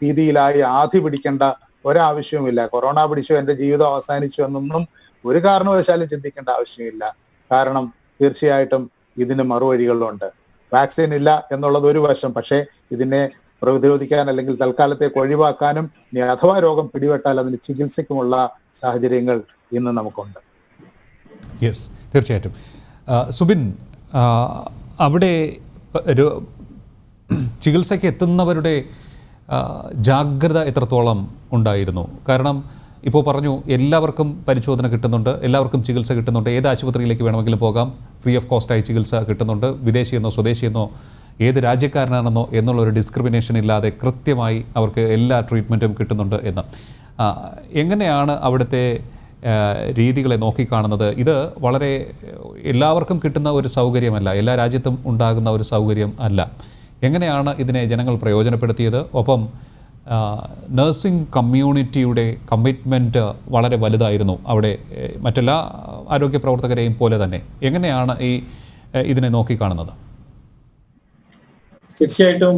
Speaker 3: ഭീതിയിലായി ആധി പിടിക്കേണ്ട ഒരാവശ്യവുമില്ല. കൊറോണ പിടിച്ചു എന്റെ ജീവിതം അവസാനിച്ചു എന്നൊന്നും ഒരു കാരണവശാലും ചിന്തിക്കേണ്ട ആവശ്യമില്ല. കാരണം തീർച്ചയായിട്ടും ഇതിന് മറുവഴികളുണ്ട്. വാക്സിൻ ഇല്ല എന്നുള്ളത് ഒരു വശം, പക്ഷേ ഇതിനെ പ്രതിരോധിക്കാൻ അല്ലെങ്കിൽ തൽക്കാലത്തേക്ക് ഒഴിവാക്കാനും ഇനി അഥവാ രോഗം പിടിപെട്ടാൽ അതിന് ചികിത്സയ്ക്കുമുള്ള സാഹചര്യങ്ങൾ ഇന്ന് നമുക്കുണ്ട്.
Speaker 1: യെസ്, തീർച്ചയായിട്ടും. സുബിൻ, അവിടെ ചികിത്സയ്ക്ക് എത്തുന്നവരുടെ ജാഗ്രത എത്രത്തോളം ഉണ്ടായിരുന്നു? കാരണം ഇപ്പോൾ പറഞ്ഞു എല്ലാവർക്കും പരിശോധന കിട്ടുന്നുണ്ട്, എല്ലാവർക്കും ചികിത്സ കിട്ടുന്നുണ്ട്, ഏത് ആശുപത്രിയിലേക്ക് വേണമെങ്കിലും പോകാം, ഫ്രീ ഓഫ് കോസ്റ്റായി ചികിത്സ കിട്ടുന്നുണ്ട്, വിദേശിയെന്നോ സ്വദേശിയെന്നോ ഏത് രാജ്യക്കാരനാണെന്നോ എന്നുള്ളൊരു ഡിസ്ക്രിമിനേഷൻ ഇല്ലാതെ കൃത്യമായി അവർക്ക് എല്ലാ ട്രീറ്റ്മെൻറ്റും കിട്ടുന്നുണ്ട് എന്ന്. എങ്ങനെയാണ് അവിടുത്തെ രീതികളെ നോക്കിക്കാണുന്നത്? ഇത് വളരെ എല്ലാവർക്കും കിട്ടുന്ന ഒരു സൗകര്യമല്ല, എല്ലാ രാജ്യത്തും ഉണ്ടാകുന്ന ഒരു സൗകര്യം അല്ല. എങ്ങനെയാണ് ഇതിനെ ജനങ്ങൾ പ്രയോജനപ്പെടുത്തിയത്? ഒപ്പം നഴ്സിംഗ് കമ്മ്യൂണിറ്റിയുടെ കമ്മിറ്റ്മെൻറ്റ് വളരെ വലുതായിരുന്നു അവിടെ, മറ്റെല്ലാ ആരോഗ്യ പ്രവർത്തകരെയും പോലെ തന്നെ. എങ്ങനെയാണ് ഇതിനെ നോക്കിക്കാണുന്നത്?
Speaker 4: തീർച്ചയായിട്ടും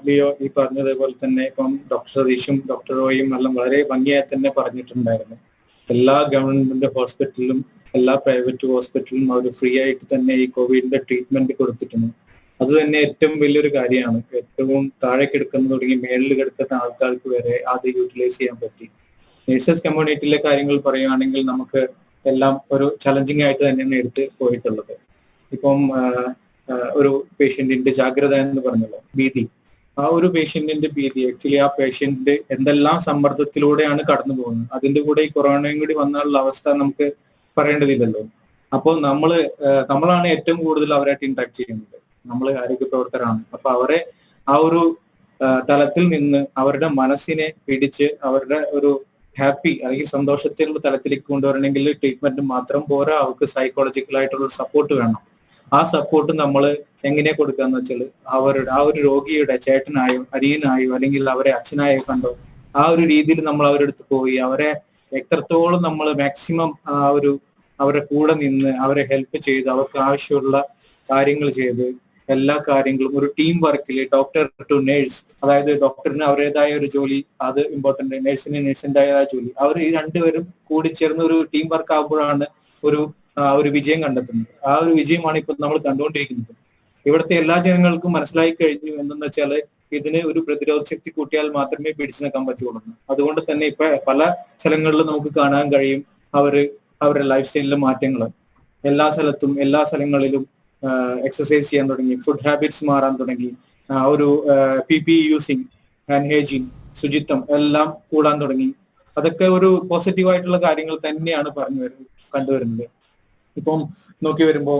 Speaker 4: ലിയോ ഈ പറഞ്ഞതുപോലെ തന്നെ ഇപ്പം ഡോക്ടർ സതീഷും ഡോക്ടർ റോയും എല്ലാം വളരെ ഭംഗിയായി തന്നെ പറഞ്ഞിട്ടുണ്ടായിരുന്നു. എല്ലാ ഗവൺമെന്റ് ഹോസ്പിറ്റലിലും എല്ലാ പ്രൈവറ്റ് ഹോസ്പിറ്റലിലും അവർ ഫ്രീ ആയിട്ട് തന്നെ ഈ കോവിഡിന്റെ ട്രീറ്റ്മെന്റ് കൊടുത്തിട്ടുണ്ട്. അത് തന്നെ ഏറ്റവും വലിയൊരു കാര്യമാണ്. ഏറ്റവും താഴെ കിടക്കുന്ന തുടങ്ങി മേളിൽ കിടക്കുന്ന ആൾക്കാർക്ക് വരെ അത് യൂട്ടിലൈസ് ചെയ്യാൻ പറ്റി. നേഴ്സസ് കമ്മ്യൂണിറ്റിയിലെ കാര്യങ്ങൾ പറയുകയാണെങ്കിൽ നമുക്ക് എല്ലാം ഒരു ചലഞ്ചിങ് ആയിട്ട് തന്നെയാണ് എടുത്ത് പോയിട്ടുള്ളത്. ഇപ്പം ഒരു പേഷ്യന്റിന്റെ ജാഗ്രത എന്ന് പറഞ്ഞല്ലോ, ഭീതി, ആ ഒരു പേഷ്യന്റിന്റെ ഭീതി ആക്ച്വലി ആ പേഷ്യന്റ് എന്തെല്ലാം സമ്മർദ്ദത്തിലൂടെയാണ് കടന്നു പോകുന്നത്. അതിന്റെ കൂടെ ഈ കൊറോണയും കൂടി വന്നാലുള്ള അവസ്ഥ നമുക്ക് പറയേണ്ടതില്ലല്ലോ. അപ്പോൾ നമ്മളാണ് ഏറ്റവും കൂടുതൽ അവരായിട്ട് ഇന്ററാക്ട് ചെയ്യുന്നത്. നമ്മൾ ആരോഗ്യ പ്രവർത്തകരാണ്. അപ്പൊ അവരെ ആ ഒരു തലത്തിൽ നിന്ന് അവരുടെ മനസ്സിനെ പിടിച്ച് അവരുടെ ഒരു ഹാപ്പി അല്ലെങ്കിൽ സന്തോഷത്തിലുള്ള തലത്തിലേക്ക് കൊണ്ടുവരണമെങ്കിൽ ട്രീറ്റ്മെന്റ് മാത്രം പോരാ, അവർക്ക് സൈക്കോളജിക്കൽ ആയിട്ടുള്ള സപ്പോർട്ട് വേണം. ആ സപ്പോർട്ട് നമ്മൾ എങ്ങനെ കൊടുക്കാന്ന് വെച്ചാൽ അവരുടെ ആ ഒരു രോഗിയുടെ ചേട്ടനായോ അരിയനായോ അല്ലെങ്കിൽ അവരെ അച്ഛനായോ കണ്ടോ ആ ഒരു രീതിയിൽ നമ്മൾ അവരുടെ അടുത്ത് പോയി അവരെ എത്രത്തോളം നമ്മൾ മാക്സിമം അവരുടെ കൂടെ നിന്ന് അവരെ ഹെൽപ്പ് ചെയ്ത് അവർക്ക് ആവശ്യമുള്ള കാര്യങ്ങൾ ചെയ്ത് എല്ലാ കാര്യങ്ങളും ഒരു ടീം വർക്കിൽ ഡോക്ടർ ടു നേഴ്സ്, അതായത് ഡോക്ടറിന് അവരുടേതായ ഒരു ജോലി അത് ഇമ്പോർട്ടന്റ്, നേഴ്സിന് നേഴ്സിൻ്റെതായ ജോലി, അവർ ഈ രണ്ടുപേരും കൂടി ചേർന്ന് ഒരു ടീം വർക്ക് ആകുമ്പോഴാണ് ഒരു വിജയം കണ്ടെത്തുന്നത്. ആ ഒരു വിജയമാണ് ഇപ്പൊ നമ്മൾ കണ്ടുകൊണ്ടിരിക്കുന്നത്. ഇവിടുത്തെ എല്ലാ ജനങ്ങൾക്കും മനസ്സിലായി കഴിഞ്ഞു എന്തെന്ന് വെച്ചാല് ഇതിന് ഒരു പ്രതിരോധ ശക്തി കൂട്ടിയാൽ മാത്രമേ പിടിച്ചു നിൽക്കാൻ പറ്റുള്ളൂ. അതുകൊണ്ട് തന്നെ ഇപ്പൊ പല സ്ഥലങ്ങളിലും നമുക്ക് കാണാൻ കഴിയും അവരുടെ ലൈഫ് സ്റ്റൈലിലെ മാറ്റങ്ങൾ. എല്ലാ സ്ഥലങ്ങളിലും എക്സസൈസ് ചെയ്യാൻ തുടങ്ങി, ഫുഡ് ഹാബിറ്റ്സ് മാറാൻ തുടങ്ങി, ഒരു PPE യൂസിങ്, ഹാൻഡ് ഹൈജീൻ, ശുചിത്വം എല്ലാം കൂടാൻ തുടങ്ങി. അതൊക്കെ ഒരു പോസിറ്റീവായിട്ടുള്ള കാര്യങ്ങൾ തന്നെയാണ് കണ്ടുവരുന്നത്. ഇപ്പം നോക്കി വരുമ്പോ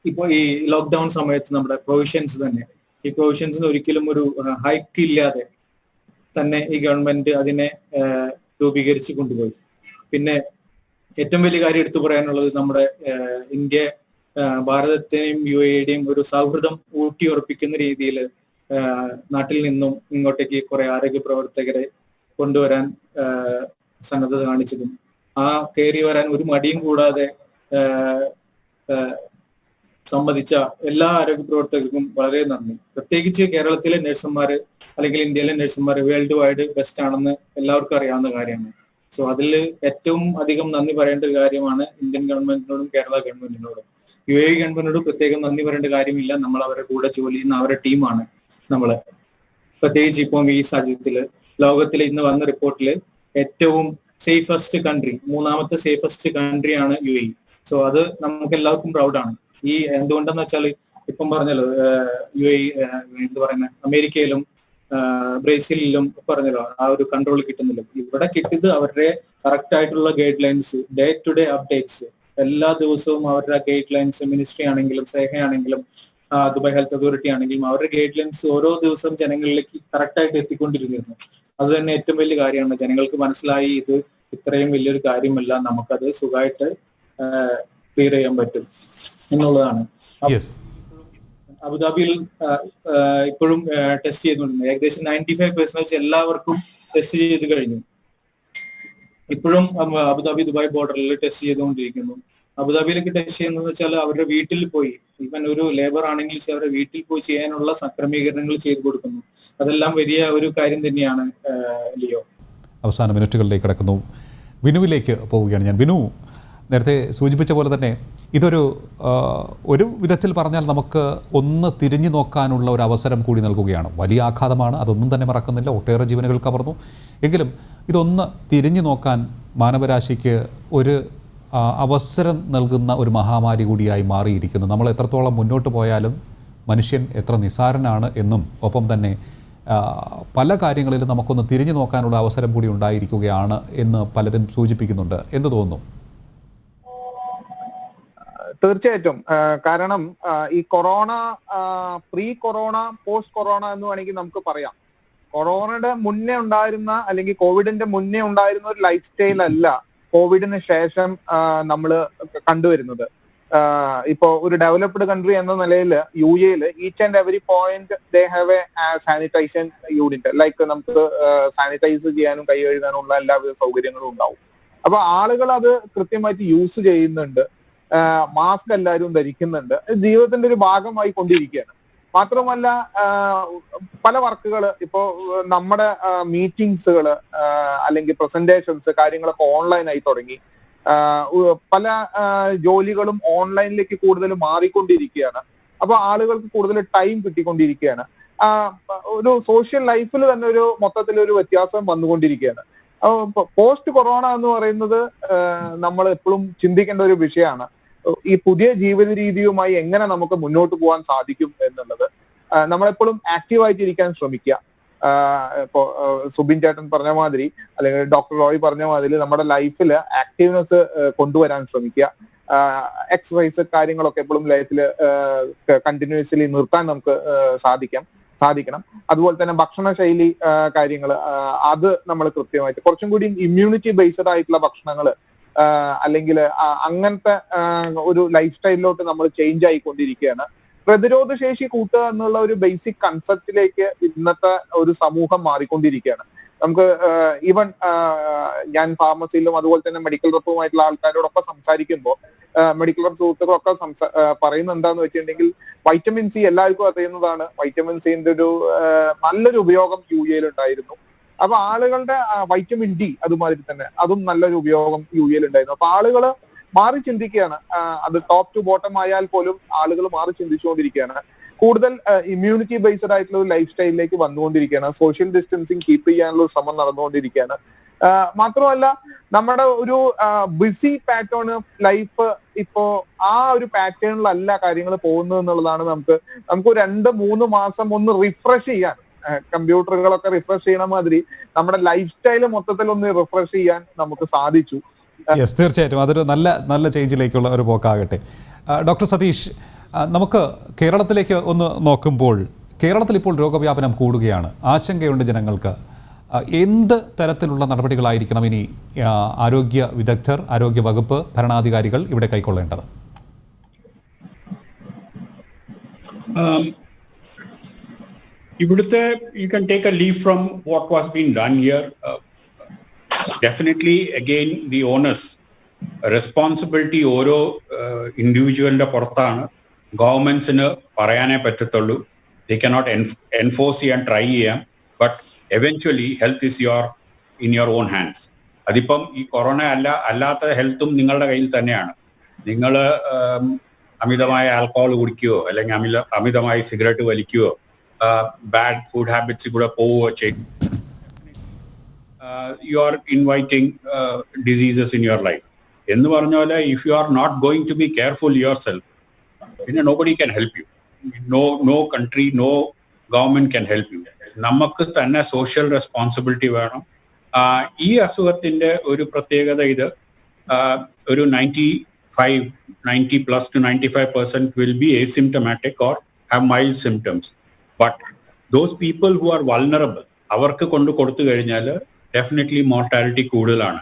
Speaker 4: ഇപ്പൊ ഈ ലോക്ക്ഡൌൺ സമയത്ത് നമ്മുടെ പ്രൊവിഷൻസ് തന്നെ, ഈ പ്രൊവിഷൻസിന് ഒരിക്കലും ഒരു ഹൈക്ക് ഇല്ലാതെ തന്നെ ഈ ഗവൺമെന്റ് അതിനെ രൂപീകരിച്ച് കൊണ്ടുപോയി. പിന്നെ ഏറ്റവും വലിയ കാര്യം എടുത്തു പറയാനുള്ളത് നമ്മുടെ ഭാരതത്തെയും UAEയുടെയും ഒരു സൗഹൃദം ഊട്ടിയുറപ്പിക്കുന്ന രീതിയിൽ നാട്ടിൽ നിന്നും ഇങ്ങോട്ടേക്ക് കുറെ ആരോഗ്യ പ്രവർത്തകരെ കൊണ്ടുവരാൻ സന്നദ്ധത കാണിച്ചതും ആ കയറി വരാൻ ഒരു മടിയും കൂടാതെ സംബന്ധിച്ച എല്ലാ ആരോഗ്യ പ്രവർത്തകർക്കും വളരെ നന്ദി. പ്രത്യേകിച്ച് കേരളത്തിലെ നഴ്സുമാര് അല്ലെങ്കിൽ ഇന്ത്യയിലെ നഴ്സുമാർ വേൾഡ് വൈഡ് ബെസ്റ്റ് ആണെന്ന് എല്ലാവർക്കും അറിയാവുന്ന കാര്യമാണ്. സോ അതിൽ ഏറ്റവും അധികം നന്ദി പറയേണ്ട ഒരു കാര്യമാണ് ഇന്ത്യൻ ഗവൺമെന്റിനോടും കേരള ഗവൺമെന്റിനോടും. UAE ഗവൺമെന്റിനോട് പ്രത്യേകം നന്ദി പറയേണ്ട കാര്യമില്ല. നമ്മൾ അവരുടെ കൂടെ ജോലി ചെയ്യുന്ന അവരുടെ ടീമാണ് നമ്മള്. പ്രത്യേകിച്ച് ഇപ്പം ഈ സാഹചര്യത്തില് ലോകത്തിലെ ഇന്ന് വന്ന റിപ്പോർട്ടില് ഏറ്റവും സേഫസ്റ്റ് കൺട്രി, 3ാമത്തെ സേഫസ്റ്റ് കൺട്രിയാണ് UAE. സോ അത് നമുക്ക് എല്ലാവർക്കും പ്രൗഡാണ്. ഈ എന്തുകൊണ്ടെന്ന് വെച്ചാൽ ഇപ്പം പറഞ്ഞല്ലോ UAE എന്ത് പറയുന്നത്, അമേരിക്കയിലും ബ്രസീലിലും പറഞ്ഞല്ലോ ആ ഒരു കൺട്രോൾ കിട്ടുന്നില്ല. ഇവിടെ കിട്ടിയത് അവരുടെ കറക്റ്റ് ആയിട്ടുള്ള guidelines, day to day updates, എല്ലാ ദിവസവും അവരുടെ ഗൈഡ് ലൈൻസ്, മിനിസ്ട്രി ആണെങ്കിലും സേഹ ആണെങ്കിലും ദുബായ് ഹെൽത്ത് അതോറിറ്റി ആണെങ്കിലും അവരുടെ ഗൈഡ് ലൈൻസ് ഓരോ ദിവസവും ജനങ്ങളിലേക്ക് കറക്റ്റ് ആയിട്ട് എത്തിക്കൊണ്ടിരുന്നു. അത് തന്നെ ഏറ്റവും വലിയ കാര്യമാണ്. ജനങ്ങൾക്ക് മനസ്സിലായി ഇത് ഇത്രയും വലിയൊരു കാര്യമല്ല, നമുക്കത് സുഖമായിട്ട് ക്ലിയർ ചെയ്യാൻ പറ്റും എന്നുള്ളതാണ്. അബുദാബിയിൽ ഇപ്പോഴും ടെസ്റ്റ് ചെയ്തുകൊണ്ടിരുന്നു. ഏകദേശം 95% എല്ലാവർക്കും ടെസ്റ്റ് ചെയ്ത് കഴിഞ്ഞു. ഇപ്പോഴും അബുദാബി ദുബായ് ബോർഡറിൽ ടെസ്റ്റ് ചെയ്തുകൊണ്ടിരിക്കുന്നു. അബുദാബിയിലേക്ക് ടെസ്റ്റ് ചെയ്യുന്നത് വെച്ചാൽ അവരുടെ വീട്ടിൽ പോയി, ഈവൻ ഒരു ലേബർ ആണെങ്കിൽ അവരുടെ വീട്ടിൽ പോയി ചെയ്യാനുള്ള ക്രമീകരണങ്ങൾ ചെയ്തു കൊടുക്കുന്നു. അതെല്ലാം വലിയ ഒരു കാര്യം തന്നെയാണ്. ലിയോ,
Speaker 1: അവസാന മിനിറ്റുകളിലേക്ക് കിടക്കുന്നു. വിനുവിലേക്ക് പോവുകയാണ് ഞാൻ. വിനു, നേരത്തെ സൂചിപ്പിച്ച പോലെ തന്നെ ഒരു വിധത്തിൽ പറഞ്ഞാൽ നമുക്ക് ഒന്ന് തിരിഞ്ഞു നോക്കാനുള്ള ഒരു അവസരം കൂടി നൽകുകയാണ്. വലിയ ആഘാതമാണ്, അതൊന്നും തന്നെ മറക്കുന്നില്ല, ഒട്ടേറെ ജീവനുകൾ കവർന്നു. എങ്കിലും ഇതൊന്ന് തിരിഞ്ഞു നോക്കാൻ മാനവരാശിക്ക് ഒരു അവസരം നൽകുന്ന ഒരു മഹാമാരി കൂടിയായി മാറിയിരിക്കുന്നു. നമ്മൾ എത്രത്തോളം മുന്നോട്ട് പോയാലും മനുഷ്യൻ എത്ര നിസ്സാരനാണ് എന്നും ഒപ്പം തന്നെ പല കാര്യങ്ങളിലും നമുക്കൊന്ന് തിരിഞ്ഞു നോക്കാനുള്ള അവസരം കൂടി ഉണ്ടായിരിക്കുകയാണ് എന്ന് പലരും സൂചിപ്പിക്കുന്നുണ്ട്. എന്ത് തോന്നുന്നു?
Speaker 5: തീർച്ചയായിട്ടും. കാരണം ഈ corona, pre corona, post corona എന്ന് വേണമെങ്കിൽ നമുക്ക് പറയാം. കൊറോണയുടെ മുന്നേ ഉണ്ടായിരുന്ന അല്ലെങ്കിൽ കോവിഡിന്റെ മുന്നേ ഉണ്ടായിരുന്ന ഒരു ലൈഫ് സ്റ്റൈൽ അല്ല കോവിഡിന് ശേഷം നമ്മൾ കണ്ടുവരുന്നത്. ഇപ്പോ ഒരു ഡെവലപ്ഡ് കൺട്രി എന്ന നിലയിൽ UAE each and every point they have A sanitisation unit. Like നമുക്ക് സാനിറ്റൈസ് ചെയ്യാനും കൈ കഴുകാനുള്ള എല്ലാവിധ സൗകര്യങ്ങളും ഉണ്ടാവും. അപ്പൊ ആളുകൾ അത് കൃത്യമായിട്ട് യൂസ് ചെയ്യുന്നുണ്ട്. മാസ്ക് എല്ലാവരും ധരിക്കുന്നുണ്ട്. ജീവിതത്തിന്റെ ഒരു ഭാഗമായി കൊണ്ടിരിക്കുകയാണ്. മാത്രമല്ല പല വർക്കുകൾ ഇപ്പോ നമ്മുടെ മീറ്റിംഗ്സുകള് അല്ലെങ്കിൽ പ്രസന്റേഷൻസ് കാര്യങ്ങളൊക്കെ ഓൺലൈനായി തുടങ്ങി. പല ജോലികളും ഓൺലൈനിലേക്ക് കൂടുതൽ മാറിക്കൊണ്ടിരിക്കുകയാണ്. അപ്പൊ ആളുകൾക്ക് കൂടുതൽ ടൈം കിട്ടിക്കൊണ്ടിരിക്കുകയാണ്. ഒരു സോഷ്യൽ ലൈഫിൽ തന്നെ ഒരു മൊത്തത്തിലൊരു വ്യത്യാസം വന്നുകൊണ്ടിരിക്കുകയാണ്. പോസ്റ്റ് കൊറോണ എന്ന് പറയുന്നത് നമ്മൾ എപ്പോഴും ചിന്തിക്കേണ്ട ഒരു വിഷയമാണ്. ഈ പുതിയ ജീവിത രീതിയുമായി എങ്ങനെ നമുക്ക് മുന്നോട്ട് പോകാൻ സാധിക്കും എന്നുള്ളത്. നമ്മളെപ്പോഴും ആക്റ്റീവായിട്ട് ഇരിക്കാൻ ശ്രമിക്കുക. ഇപ്പോ സുബിൻ ചേട്ടൻ പറഞ്ഞ മാതിരി അല്ലെങ്കിൽ ഡോക്ടർ റോയ് പറഞ്ഞ മാതിരി നമ്മുടെ ലൈഫിൽ ആക്റ്റീവ്നെസ് കൊണ്ടുവരാൻ ശ്രമിക്കുക. എക്സസൈസ് കാര്യങ്ങളൊക്കെ എപ്പോഴും ലൈഫിൽ കണ്ടിന്യൂസ്ലി നിർത്താൻ നമുക്ക് സാധിക്കണം. അതുപോലെ തന്നെ ഭക്ഷണശൈലി കാര്യങ്ങൾ അത് നമ്മൾ കൃത്യമായിട്ട് കുറച്ചും കൂടി ഇമ്മ്യൂണിറ്റി ബേസ്ഡ് ആയിട്ടുള്ള ഭക്ഷണങ്ങൾ അല്ലെങ്കിൽ അങ്ങനത്തെ ഒരു ലൈഫ് സ്റ്റൈലിലോട്ട് നമ്മൾ ചേഞ്ച് ആയിക്കൊണ്ടിരിക്കുകയാണ്. പ്രതിരോധ ശേഷി കൂട്ടുക എന്നുള്ള ഒരു ബേസിക് കൺസെപ്റ്റിലേക്ക് ഇന്നത്തെ ഒരു സമൂഹം മാറിക്കൊണ്ടിരിക്കുകയാണ്. നമുക്ക് ഈവൻ ഞാൻ ഫാർമസിയിലും അതുപോലെ തന്നെ മെഡിക്കൽ റെപ്പുമായിട്ടുള്ള ആൾക്കാരോടൊപ്പം സംസാരിക്കുമ്പോൾ മെഡിക്കൽ റെപ്പ് സുഹൃത്തുക്കളൊക്കെ പറയുന്നത് എന്താന്ന് വെച്ചിട്ടുണ്ടെങ്കിൽ വൈറ്റമിൻ സി എല്ലാവർക്കും അറിയുന്നതാണ്. വൈറ്റമിൻ സിന്റെ ഒരു നല്ലൊരു ഉപയോഗം UAE ഉണ്ടായിരുന്നു. അപ്പൊ ആളുകളുടെ വൈറ്റമിൻ ഡി അതുമാതിരി തന്നെ അതും നല്ലൊരു ഉപയോഗം UAE ഉണ്ടായിരുന്നു. അപ്പൊ ആളുകൾ മാറി ചിന്തിക്കുകയാണ്. അത് ടോപ്പ് ടു ബോട്ടം ആയാൽ പോലും ആളുകൾ മാറി ചിന്തിച്ചുകൊണ്ടിരിക്കുകയാണ്. കൂടുതൽ ഇമ്മ്യൂണിറ്റി ബേസ്ഡ് ആയിട്ടുള്ള ഒരു ലൈഫ് സ്റ്റൈലിലേക്ക് വന്നുകൊണ്ടിരിക്കുകയാണ്. സോഷ്യൽ ഡിസ്റ്റൻസിങ് കീപ്പ് ചെയ്യാനുള്ള ഒരു ശ്രമം നടന്നുകൊണ്ടിരിക്കുകയാണ്. മാത്രമല്ല നമ്മുടെ ഒരു ബിസി പാറ്റേൺ ഓഫ് ലൈഫ് ഇപ്പോ ആ ഒരു പാറ്റേണിലല്ല കാര്യങ്ങൾ പോകുന്നത് എന്നുള്ളതാണ്. നമുക്ക് 2-3 മാസം ഒന്ന് റിഫ്രഷ് ചെയ്യാൻ, കമ്പ്യൂട്ടറുകളൊക്കെ റിഫ്രഷ് ചെയ്യണ മാതിരി നമ്മുടെ ലൈഫ് സ്റ്റൈൽ മൊത്തത്തിൽ ഒന്ന് റിഫ്രഷ് ചെയ്യാൻ നമുക്ക് സാധിച്ചു.
Speaker 1: യെസ്, തീർച്ചയായിട്ടും അതൊരു നല്ല ചേഞ്ചിലേക്കുള്ള ഒരു പോക്കാകട്ടെ. ഡോക്ടർ സതീഷ്, നമുക്ക് കേരളത്തിലേക്ക് ഒന്ന് നോക്കുമ്പോൾ കേരളത്തിൽ ഇപ്പോൾ രോഗവ്യാപനം കൂടുകയാണ്. ആശങ്കയുണ്ട് ജനങ്ങൾക്ക്. എന്ത് തരത്തിലുള്ള നടപടികളായിരിക്കണം ഇനി ആരോഗ്യ വിദഗ്ധർ, ആരോഗ്യ വകുപ്പ്, ഭരണാധികാരികൾ ഇവിടെ കൈക്കൊള്ളേണ്ടത്?
Speaker 2: ഇവിടുത്തെ you can take a leaf from what was being done here. Definitely again the onus responsibility ഓരോ ഇൻഡിവിജ്വലിന്റെ പുറത്താണ്. ഗവൺമെന്റ്സിന് പറയാനേ പറ്റത്തുള്ളൂ. ദേ കനോട്ട് എൻഫോഴ്സ് ചെയ്യാൻ ട്രൈ ചെയ്യാം, but eventually health is in your own hands. അതിപ്പം ഈ കൊറോണ അല്ലാത്ത ഹെൽത്തും നിങ്ങളുടെ കയ്യിൽ തന്നെയാണ്. നിങ്ങൾ അമിതമായ ആൽക്കഹോൾ കുടിക്കുകയോ അല്ലെങ്കിൽ അമിതമായി സിഗരറ്റ് വലിക്കുകയോ ബാഡ് ഫുഡ് ഹാബിറ്റ്സിൽ കൂടെ പോവുകയോ ചെയ്യും, you are inviting diseases in your life. എന്ന് പറഞ്ഞ പോലെ if you are not going to be careful yourself, പിന്നെ nobody can help you. No country, no government can help you. നമുക്ക് തന്നെ സോഷ്യൽ റെസ്പോൺസിബിലിറ്റി വേണം. ഈ അസുഖത്തിന്റെ ഒരു പ്രത്യേകത ഇത് ഒരു 90+ to 95% will be asymptomatic or have mild symptoms. But those people who are vulnerable, അവർക്ക് കൊടുത്തു കഴിഞ്ഞാൽ ഡെഫിനറ്റ്ലി മോർട്ടാലിറ്റി കൂടുതലാണ്.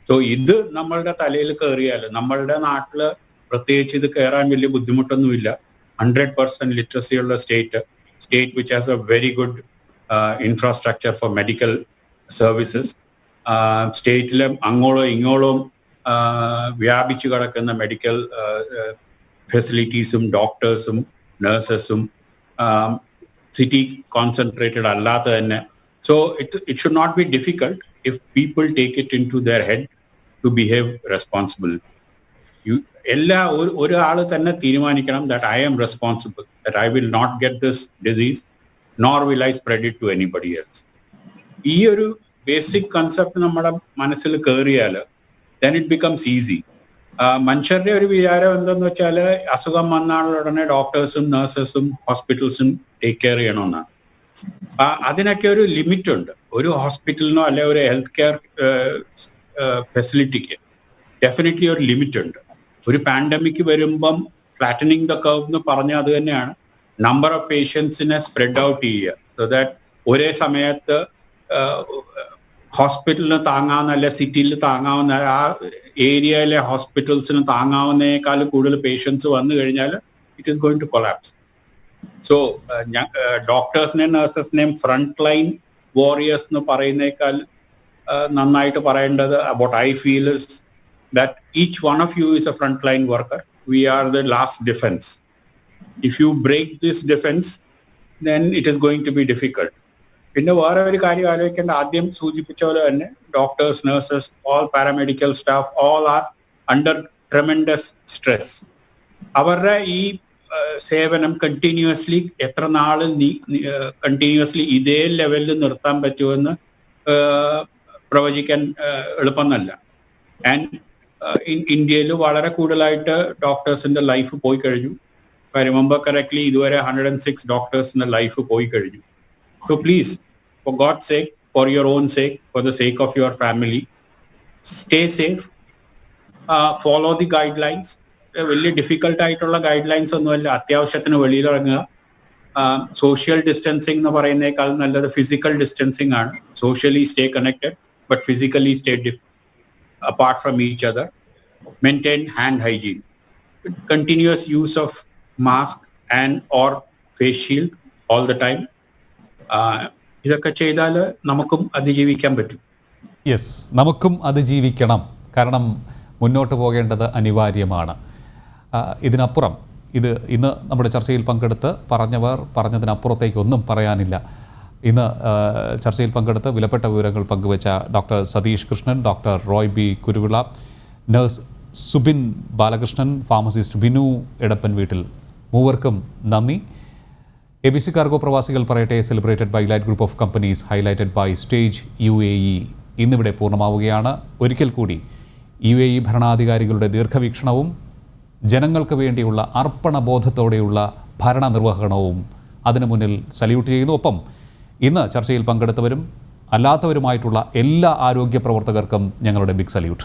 Speaker 2: സോ ഇത് നമ്മളുടെ തലയിൽ കയറിയാൽ, നമ്മളുടെ നാട്ടില് പ്രത്യേകിച്ച് ഇത് കയറാൻ വലിയ ബുദ്ധിമുട്ടൊന്നുമില്ല. 100% ലിറ്ററസി ഉള്ള state which has a very good infrastructure for medical services. സ്റ്റേറ്റിലെ അങ്ങോളം ഇങ്ങോളം വ്യാപിച്ചു കിടക്കുന്ന മെഡിക്കൽ ഫെസിലിറ്റീസും ഡോക്ടേഴ്സും നഴ്സസും സിറ്റി കോൺസെൻട്രേറ്റഡ് അല്ലാത്ത തന്നെ. So it should not be difficult if people take it into their head to behave responsible. ഒരാൾ തന്നെ തീരുമാനിക്കണം that I am responsible, that I will not get this disease, nor will I spread it to anybody else. ഈ ഒരു basic concept നമ്മുടെ മനസ്സിൽ കയറിയാൽ then it becomes easy. മനുഷ്യരുടെ ഒരു വിചാരം എന്തെന്ന് വെച്ചാൽ അസുഖം വന്നാൽ ഉടനെ ഡോക്ടേഴ്സും നഴ്സസും ഹോസ്പിറ്റൽസും ടേക്ക് കെയർ ചെയ്യണമെന്നാണ്. അതിനൊക്കെ ഒരു ലിമിറ്റ് ഉണ്ട്. ഒരു ഹോസ്പിറ്റലിനോ അല്ലെ ഒരു ഹെൽത്ത് കെയർ ഫെസിലിറ്റിക്ക് ഡെഫിനറ്റ്ലി ഒരു ലിമിറ്റ് ഉണ്ട്. ഒരു പാൻഡമിക് വരുമ്പം ഫ്ലാറ്റനിങ് ദ കർവ് എന്ന് പറഞ്ഞാൽ അത് തന്നെയാണ്. നമ്പർ ഓഫ് പേഷ്യൻസിനെ സ്പ്രെഡ് ഔട്ട് ചെയ്യുക, സോ ദാറ്റ് ഒരേ സമയത്ത് ഹോസ്പിറ്റലിന് താങ്ങാവുന്ന അല്ലെ സിറ്റിയിൽ താങ്ങാവുന്ന ആ ഏരിയയിലെ ഹോസ്പിറ്റൽസിന് താങ്ങാവുന്നതിനേക്കാളും കൂടുതൽ പേഷ്യൻസ് വന്നു കഴിഞ്ഞാൽ it is going to collapse. So ഡോക്ടേഴ്സിനെയും നഴ്സസിനെയും ഫ്രണ്ട് ലൈൻ വാറിയേഴ്സ് എന്ന് പറയുന്നേക്കാൾ നന്നായിട്ട് പറയേണ്ടത് what I feel is that each one of you is a frontline worker. We are the last defense. If you break this defense, then it is going to be difficult. പിന്നെ വേറെ ഒരു കാര്യം ആലോചിക്കേണ്ട, ആദ്യം സൂചിപ്പിച്ച പോലെ തന്നെ doctors, nurses, all paramedical staff, all are under tremendous stress. അവരുടെ ഈ സേവനം കണ്ടിന്യൂസ്ലി എത്ര നാൾ കണ്ടിന്യൂസ്ലി ഇതേ ലെവലിൽ നിർത്താൻ പറ്റുമെന്ന് പ്രവചിക്കാൻ എളുപ്പമൊന്നല്ല. ആൻഡ് ഇന്ത്യയിൽ വളരെ കൂടുതലായിട്ട് ഡോക്ടേഴ്സിന്റെ ലൈഫ് പോയി കഴിഞ്ഞു. I remember correctly, ഇതുവരെ 106 ഡോക്ടേഴ്സിന്റെ ലൈഫ് പോയി കഴിഞ്ഞു. So please, for God's sake, for your own sake, for the sake of your family, stay safe, follow the guidelines. വലിയ ഡിഫിക്കൽട്ട് ആയിട്ടുള്ള ഗൈഡ് ലൈൻസ് ഒന്നുമല്ല. അത്യാവശ്യത്തിന് വെളിയിലിറങ്ങുക. സോഷ്യൽ ഡിസ്റ്റൻസിങ് എന്ന് പറയുന്നേക്കാൾ നല്ലത് ഫിസിക്കൽ ഡിസ്റ്റൻസിങ് ആണ്. Socially stay connected, but physically stay apart from each other. Maintain hand hygiene. Continuous use of mask and or face shield all the time. ഇതൊക്കെ ചെയ്താൽ നമുക്കും അതിജീവിക്കാൻ പറ്റും.
Speaker 1: യെസ്, നമുക്കും അതിജീവിക്കണം. കാരണം മുന്നോട്ട് പോകേണ്ടത് അനിവാര്യമാണ്. ഇതിനപ്പുറം ഇന്ന് നമ്മുടെ ചർച്ചയിൽ പങ്കെടുത്ത് പറഞ്ഞതിനപ്പുറത്തേക്കൊന്നും പറയാനില്ല. ഇന്ന് ചർച്ചയിൽ പങ്കെടുത്ത് വിലപ്പെട്ട വിവരങ്ങൾ പങ്കുവച്ച doctor Satheesh Krishnan, doctor Roy B Kuruvila, nurse Subin Balakrishnan, pharmacist Vinu Edappan Veettil, മൂവർക്കും നന്ദി. ABC കാർഗോ പ്രവാസികൾ പറയട്ടെ celebrated by light group of companies, highlighted by stage UAE ഇന്നിവിടെ പൂർണ്ണമാവുകയാണ്. ഒരിക്കൽ കൂടി UAE ഭരണാധികാരികളുടെ ദീർഘവീക്ഷണവും ജനങ്ങൾക്ക് വേണ്ടിയുള്ള അർപ്പണബോധത്തോടെയുള്ള ഭരണനിർവഹണവും അതിനു മുന്നിൽ സല്യൂട്ട് ചെയ്യുന്നു. ഒപ്പം ഇന്ന് ചർച്ചയിൽ പങ്കെടുത്തവരും അല്ലാത്തവരുമായിട്ടുള്ള എല്ലാ ആരോഗ്യ പ്രവർത്തകർക്കും ഞങ്ങളുടെ ബിഗ് സല്യൂട്ട്.